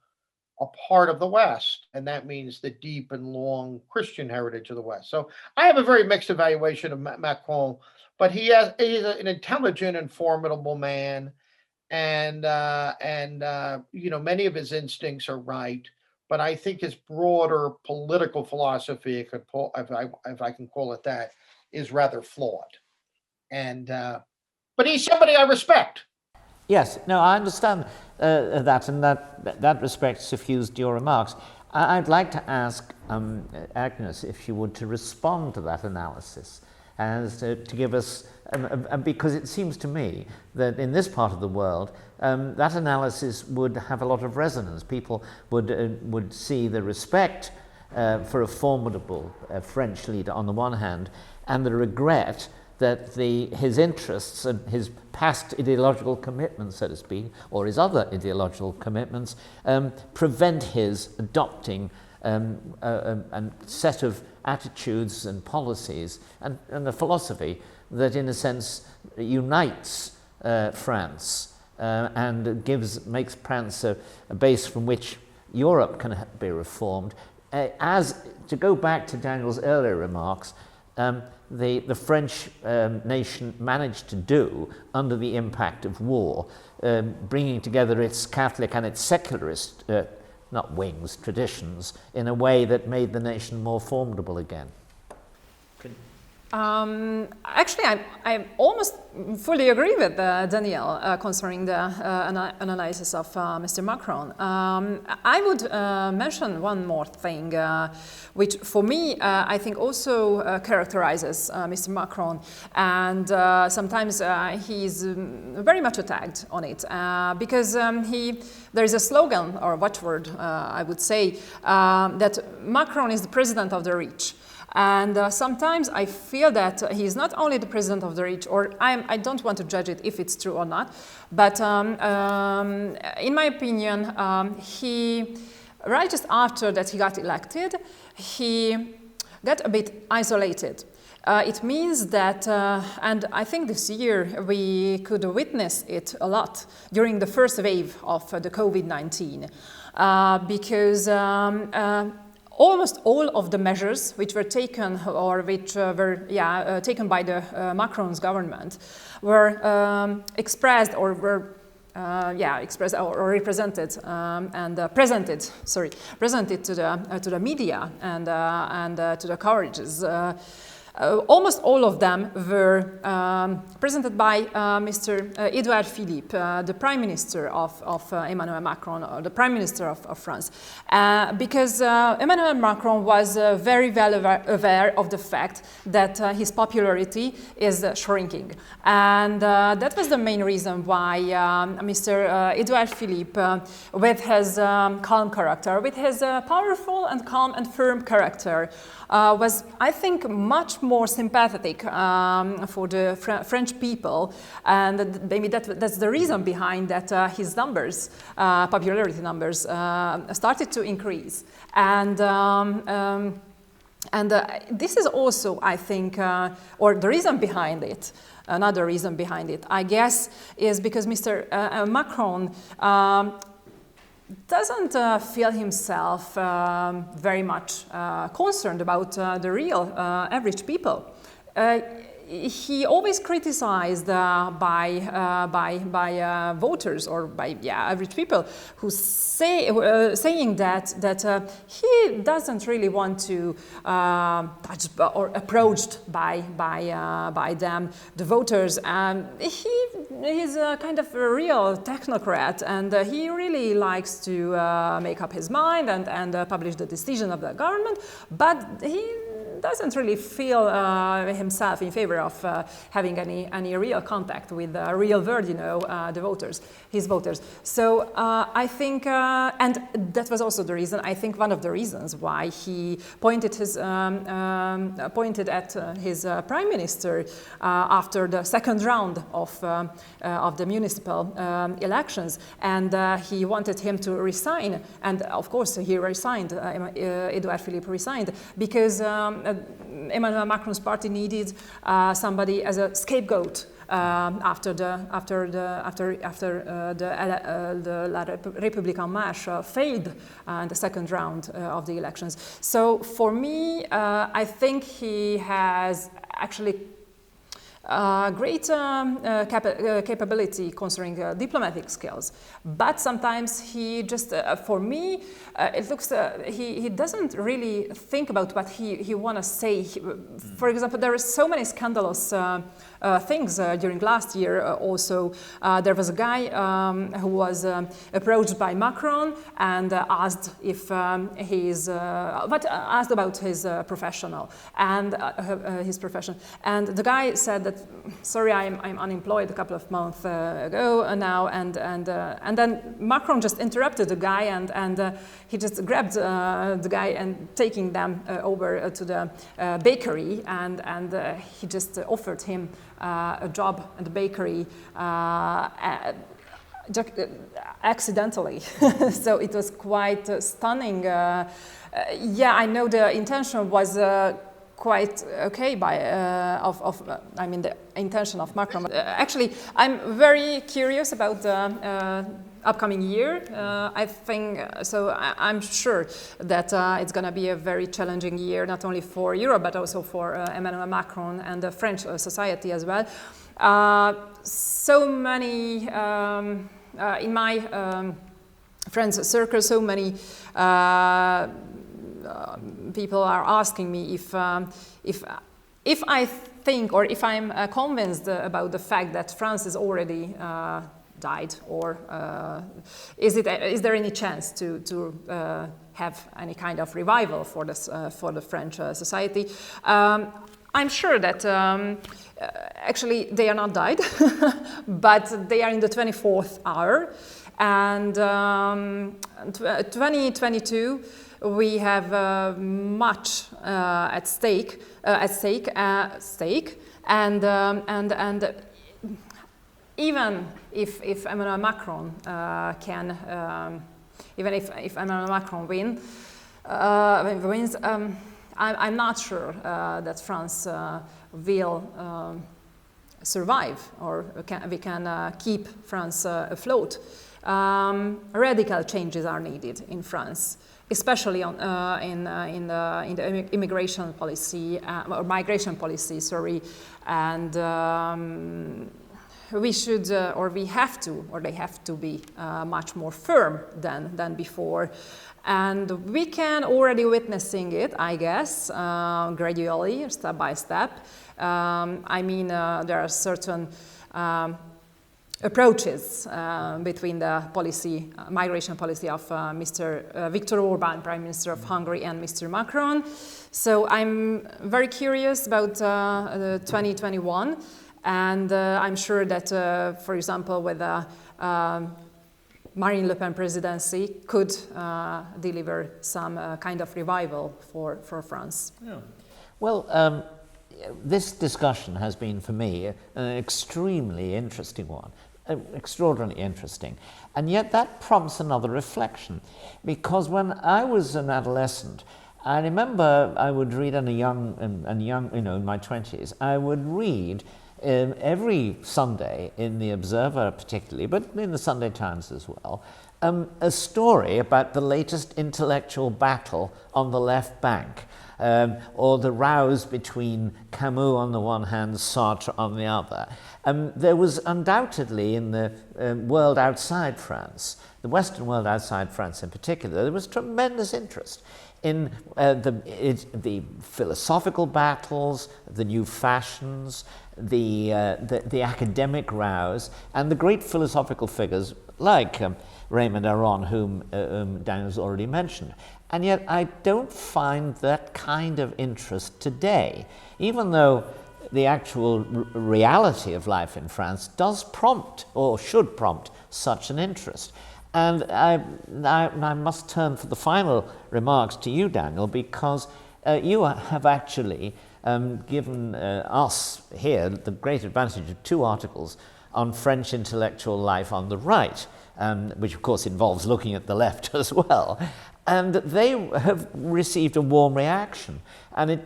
a part of the West. And that means the deep and long Christian heritage of the West. So I have a very mixed evaluation of Macron, but he's an intelligent and formidable man. And many of his instincts are right. But I think his broader political philosophy, if I can call it that, is rather flawed. But he's somebody I respect. Yes, no, I understand that, and that respect suffused your remarks. I'd like to ask Ágnes if she would to respond to that analysis, as to give us, because it seems to me that in this part of the world, that analysis would have a lot of resonance. People would see the respect for a formidable French leader on the one hand, and the regret that his interests and his past ideological commitments, so to speak, or his other ideological commitments, prevent his adopting a set of attitudes and policies and a philosophy that in a sense unites France and makes France a base from which Europe can be reformed. As to go back to Daniel's earlier remarks, the French nation managed to do under the impact of war, bringing together its Catholic and its secularist not wings, traditions, in a way that made the nation more formidable again. Actually, I almost fully agree with Daniel concerning the analysis of Mr. Macron. I would mention one more thing, which for me, I think also characterizes Mr. Macron, and sometimes he's very much attacked on it, because there is a slogan or watchword, I would say, that Macron is the president of the rich. And sometimes I feel that he is not only the president of the rich, or I don't want to judge it if it's true or not, but in my opinion, he, right just after that he got elected, he got a bit isolated. It means that, and I think this year we could witness it a lot during the first wave of the COVID-19, because almost all of the measures which were taken or which were taken by the Macron's government were expressed or were expressed or represented and presented to the media and to the coverages. Almost all of them were presented by Mr. Édouard Philippe, the Prime Minister of Emmanuel Macron, or the Prime Minister of France, because Emmanuel Macron was very well aware of the fact that his popularity is shrinking. And that was the main reason why Mr. Édouard Philippe, with his calm character, with his powerful and calm and firm character, was, I think, much more sympathetic for the French people, and maybe that's the reason behind that his numbers, popularity numbers, started to increase. And this is also, I think, or the reason behind it, another reason behind it, I guess, is because Mr. Macron doesn't feel himself very much concerned about the real average people. He always criticized by voters or by average people who saying that he doesn't really want to touch or approached by them, the voters. He's a kind of a real technocrat, and he really likes to make up his mind and publish the decision of the government, but he doesn't really feel himself in favor of having any real contact with the real world, the voters, his voters. So I think, and that was also the reason, I think one of the reasons why he pointed at his prime minister after the second round of the municipal elections, and he wanted him to resign, and of course he resigned, Édouard Philippe resigned, because Emmanuel Macron's party needed somebody as a scapegoat after the La République En Marche failed in the second round of the elections. So for me, I think he has actually great capability concerning diplomatic skills, but sometimes he just, for me, it looks he doesn't really think about what he want to say. For example, there are so many scandalous things during last year. Also, there was a guy who was approached by Macron and asked if asked about his professional and his profession, and the guy said that, sorry, I'm unemployed a couple of months ago now, and then Macron just interrupted the guy, and he just grabbed the guy and taking them over to the bakery, and he just offered him a job at the bakery. accidentally. So it was quite stunning. Yeah, I know the intention was quite okay I mean the intention of Macron. Actually, I'm very curious about the upcoming year. I think so. I'm sure that it's going to be a very challenging year, not only for Europe but also for Emmanuel Macron and the French society as well. So many in my friends' circle, so many people are asking me if I think or if I'm convinced about the fact that France is already died, or is there any chance to have any kind of revival for this for the French society? I'm sure that actually they are not died, but they are in the 24th hour, and 2022 we have much at stake, and even if Emmanuel Macron can, even if Emmanuel Macron wins, I'm not sure that France will survive, or we can keep France afloat. Radical changes are needed in France, especially in the immigration policy or migration policy. Sorry, and we should, or we have to, or they have to be much more firm than before. And we can already witnessing it, I guess, gradually, step by step. I mean, there are certain approaches between the policy, migration policy of Mr. Viktor Orbán, Prime Minister of Hungary, and Mr. Macron. So I'm very curious about 2021, and I'm sure that, for example, with Marine Le Pen presidency could deliver some kind of revival for France. Yeah. Well, this discussion has been for me an extremely interesting one, extraordinarily interesting, and yet that prompts another reflection, because when I was an adolescent, I remember I would read in in my 20s, I would read every Sunday in the Observer particularly, but in the Sunday Times as well, a story about the latest intellectual battle on the left bank, or the rows between Camus on the one hand, Sartre on the other. There was undoubtedly in the world outside France, the Western world outside France in particular, there was tremendous interest in the philosophical battles, the new fashions, the academic rows, and the great philosophical figures like Raymond Aron, whom Daniel's already mentioned. And yet I don't find that kind of interest today, even though the actual reality of life in France does prompt, or should prompt, such an interest. And I must turn for the final remarks to you, Daniel, because you have actually given us here the great advantage of 2 articles on French intellectual life on the right, which of course involves looking at the left as well. And they have received a warm reaction. And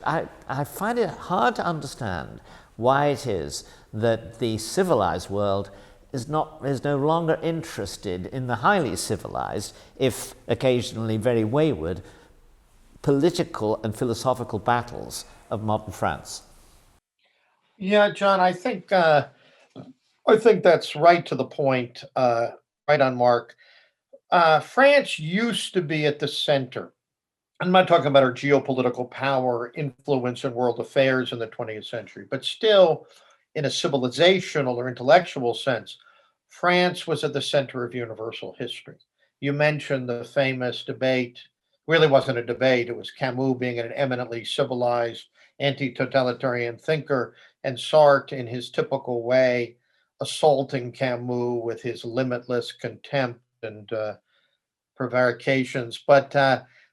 I find it hard to understand why it is that the civilized world is no longer interested in the highly civilized, if occasionally very wayward, political and philosophical battles of modern France. Yeah, John, I think that's right to the point, right on mark. France used to be at the center. I'm not talking about our geopolitical power, influence in world affairs in the 20th century, but still, in a civilizational or intellectual sense, France was at the center of universal history. You mentioned the famous debate, really wasn't a debate, it was Camus being an eminently civilized, anti-totalitarian thinker, and Sartre, in his typical way, assaulting Camus with his limitless contempt and prevarications. But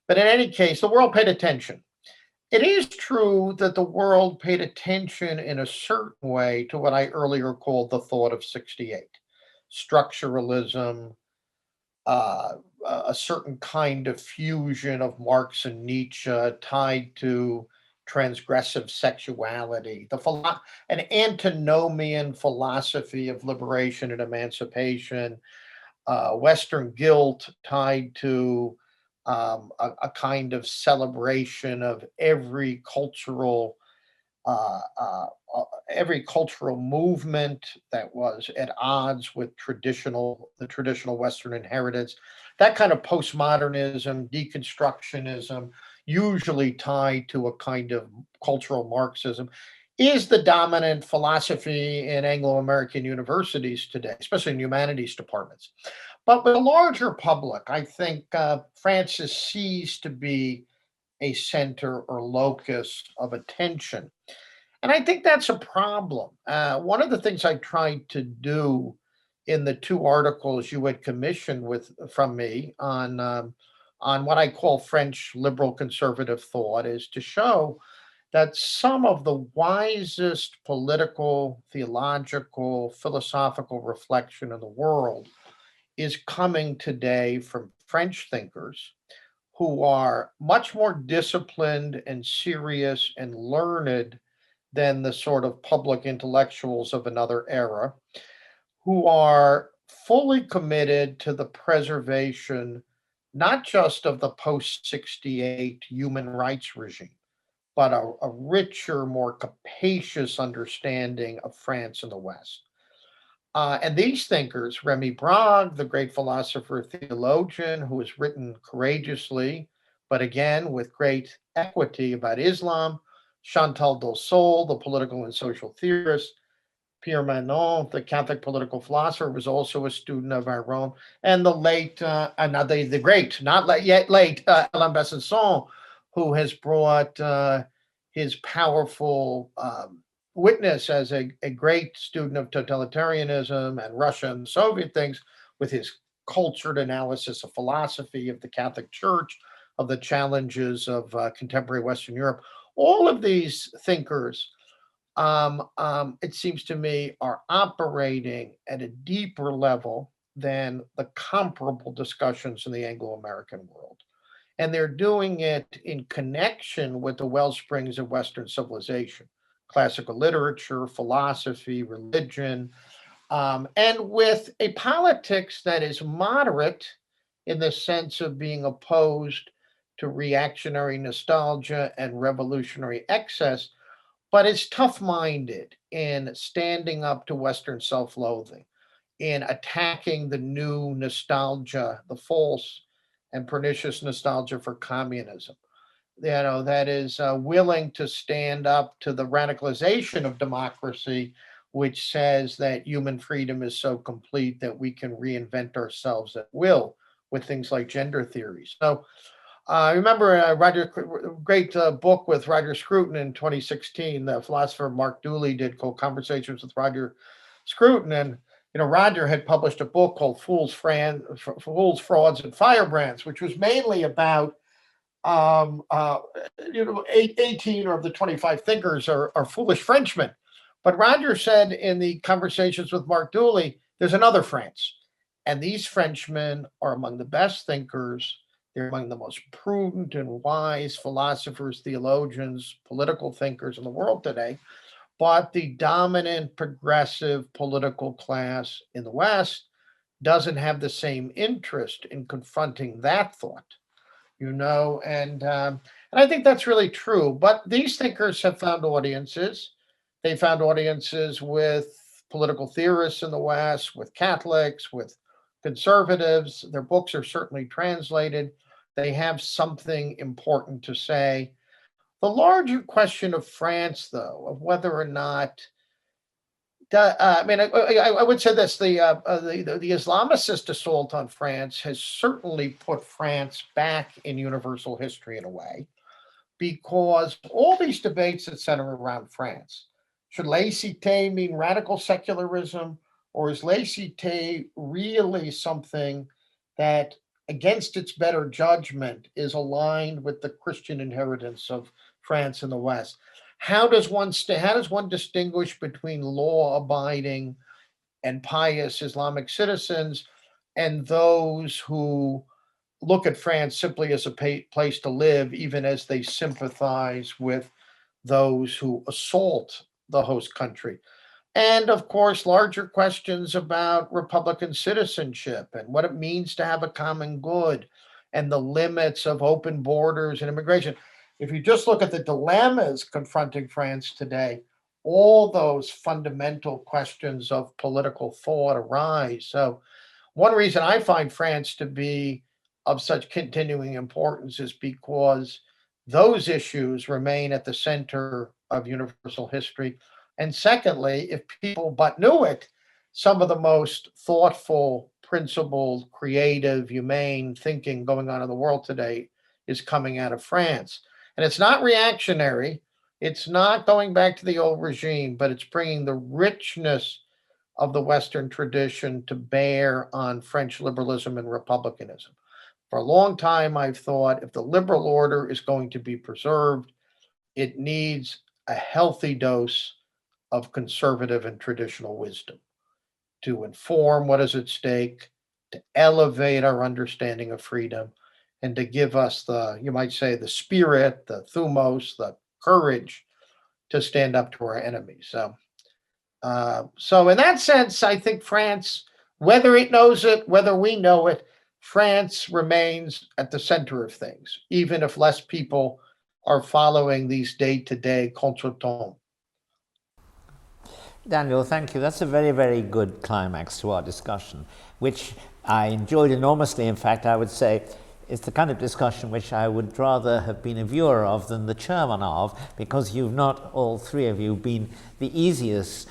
in any case, the world paid attention. It is true that the world paid attention in a certain way to what I earlier called the thought of 68. structuralism, a certain kind of fusion of Marx and Nietzsche tied to transgressive sexuality, an antinomian philosophy of liberation and emancipation, Western guilt tied to a kind of celebration of every cultural movement that was at odds with the traditional Western inheritance. That kind of postmodernism, deconstructionism, usually tied to a kind of cultural Marxism, is the dominant philosophy in Anglo-American universities today, especially in humanities departments. But with a larger public, I think France has ceased to be a center or locus of attention. And I think that's a problem. One of the things I tried to do in the two articles you had commissioned from me on what I call French liberal conservative thought is to show that some of the wisest political, theological, philosophical reflection in the world is coming today from French thinkers who are much more disciplined and serious and learned than the sort of public intellectuals of another era, who are fully committed to the preservation, not just of the post-68 human rights regime, but a richer, more capacious understanding of France and the West. And these thinkers, Remy Brague, the great philosopher theologian who has written courageously, but again with great equity about Islam, Chantal Delsol, the political and social theorist, Pierre Manon, the Catholic political philosopher, was also a student of our own, and the late, the great, not yet late, Alain Besançon, who has brought his powerful witness as a great student of totalitarianism and Russia and Soviet things with his cultured analysis of philosophy of the Catholic Church, of the challenges of contemporary Western Europe. All of these thinkers, it seems to me, are operating at a deeper level than the comparable discussions in the Anglo-American world. And they're doing it in connection with the wellsprings of Western civilization, classical literature, philosophy, religion, and with a politics that is moderate in the sense of being opposed to reactionary nostalgia and revolutionary excess, but is tough-minded in standing up to Western self-loathing, in attacking the new nostalgia, the false and pernicious nostalgia for communism, that is willing to stand up to the radicalization of democracy, which says that human freedom is so complete that we can reinvent ourselves at will with things like gender theories. So I remember a great book with Roger Scruton in 2016, the philosopher Mark Dooley did called Conversations with Roger Scruton. And Roger had published a book called Fools, Frauds, and Firebrands, which was mainly about 18 of the 25 thinkers are foolish Frenchmen. But Roger said in the Conversations with Mark Dooley, there's another France. And these Frenchmen are among the best thinkers. They're among the most prudent and wise philosophers, theologians, political thinkers in the world today. But the dominant progressive political class in the West doesn't have the same interest in confronting that thought, and I think that's really true. But these thinkers have found audiences. They found audiences with political theorists in the West, with Catholics, with conservatives. Their books are certainly translated. They have something important to say. The larger question of France, though, of whether or not, I would say this: the Islamicist assault on France has certainly put France back in universal history in a way, because all these debates that center around France, should laïcité mean radical secularism, or is laïcité really something that, against its better judgment, is aligned with the Christian inheritance of France and the West? How does one distinguish between law-abiding and pious Islamic citizens, and those who look at France simply as a place to live, even as they sympathize with those who assault the host country. And of course, larger questions about Republican citizenship and what it means to have a common good and the limits of open borders and immigration. If you just look at the dilemmas confronting France today, all those fundamental questions of political thought arise. So one reason I find France to be of such continuing importance is because those issues remain at the center of universal history. And secondly, if people but knew it, some of the most thoughtful, principled, creative, humane thinking going on in the world today is coming out of France. And it's not reactionary. It's not going back to the old regime, but it's bringing the richness of the Western tradition to bear on French liberalism and republicanism. For a long time, I've thought if the liberal order is going to be preserved, it needs a healthy dose of conservative and traditional wisdom to inform what is at stake, to elevate our understanding of freedom, and to give us the, you might say, the spirit, the thumos, the courage to stand up to our enemies. So in that sense, I think France, whether it knows it, whether we know it, France remains at the center of things, even if less people are following these day-to-day contretemps. Daniel, thank you. That's a very, very good climax to our discussion, which I enjoyed enormously. In fact, I would say it's the kind of discussion which I would rather have been a viewer of than the chairman of, because you've not, all three of you, been the easiest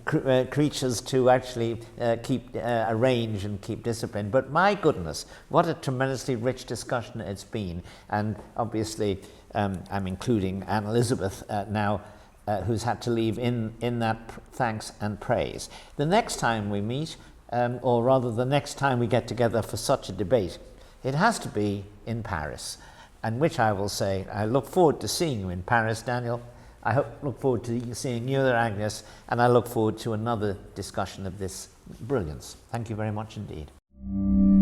creatures to actually arrange and keep discipline. But my goodness, what a tremendously rich discussion it's been. And obviously, I'm including Anne-Elisabeth now, who's had to leave in that thanks and praise. The next time we meet, or rather the next time we get together for such a debate, it has to be in Paris, and which I will say, I look forward to seeing you in Paris, Daniel. I look forward to seeing you there, Ágnes, and I look forward to another discussion of this brilliance. Thank you very much indeed.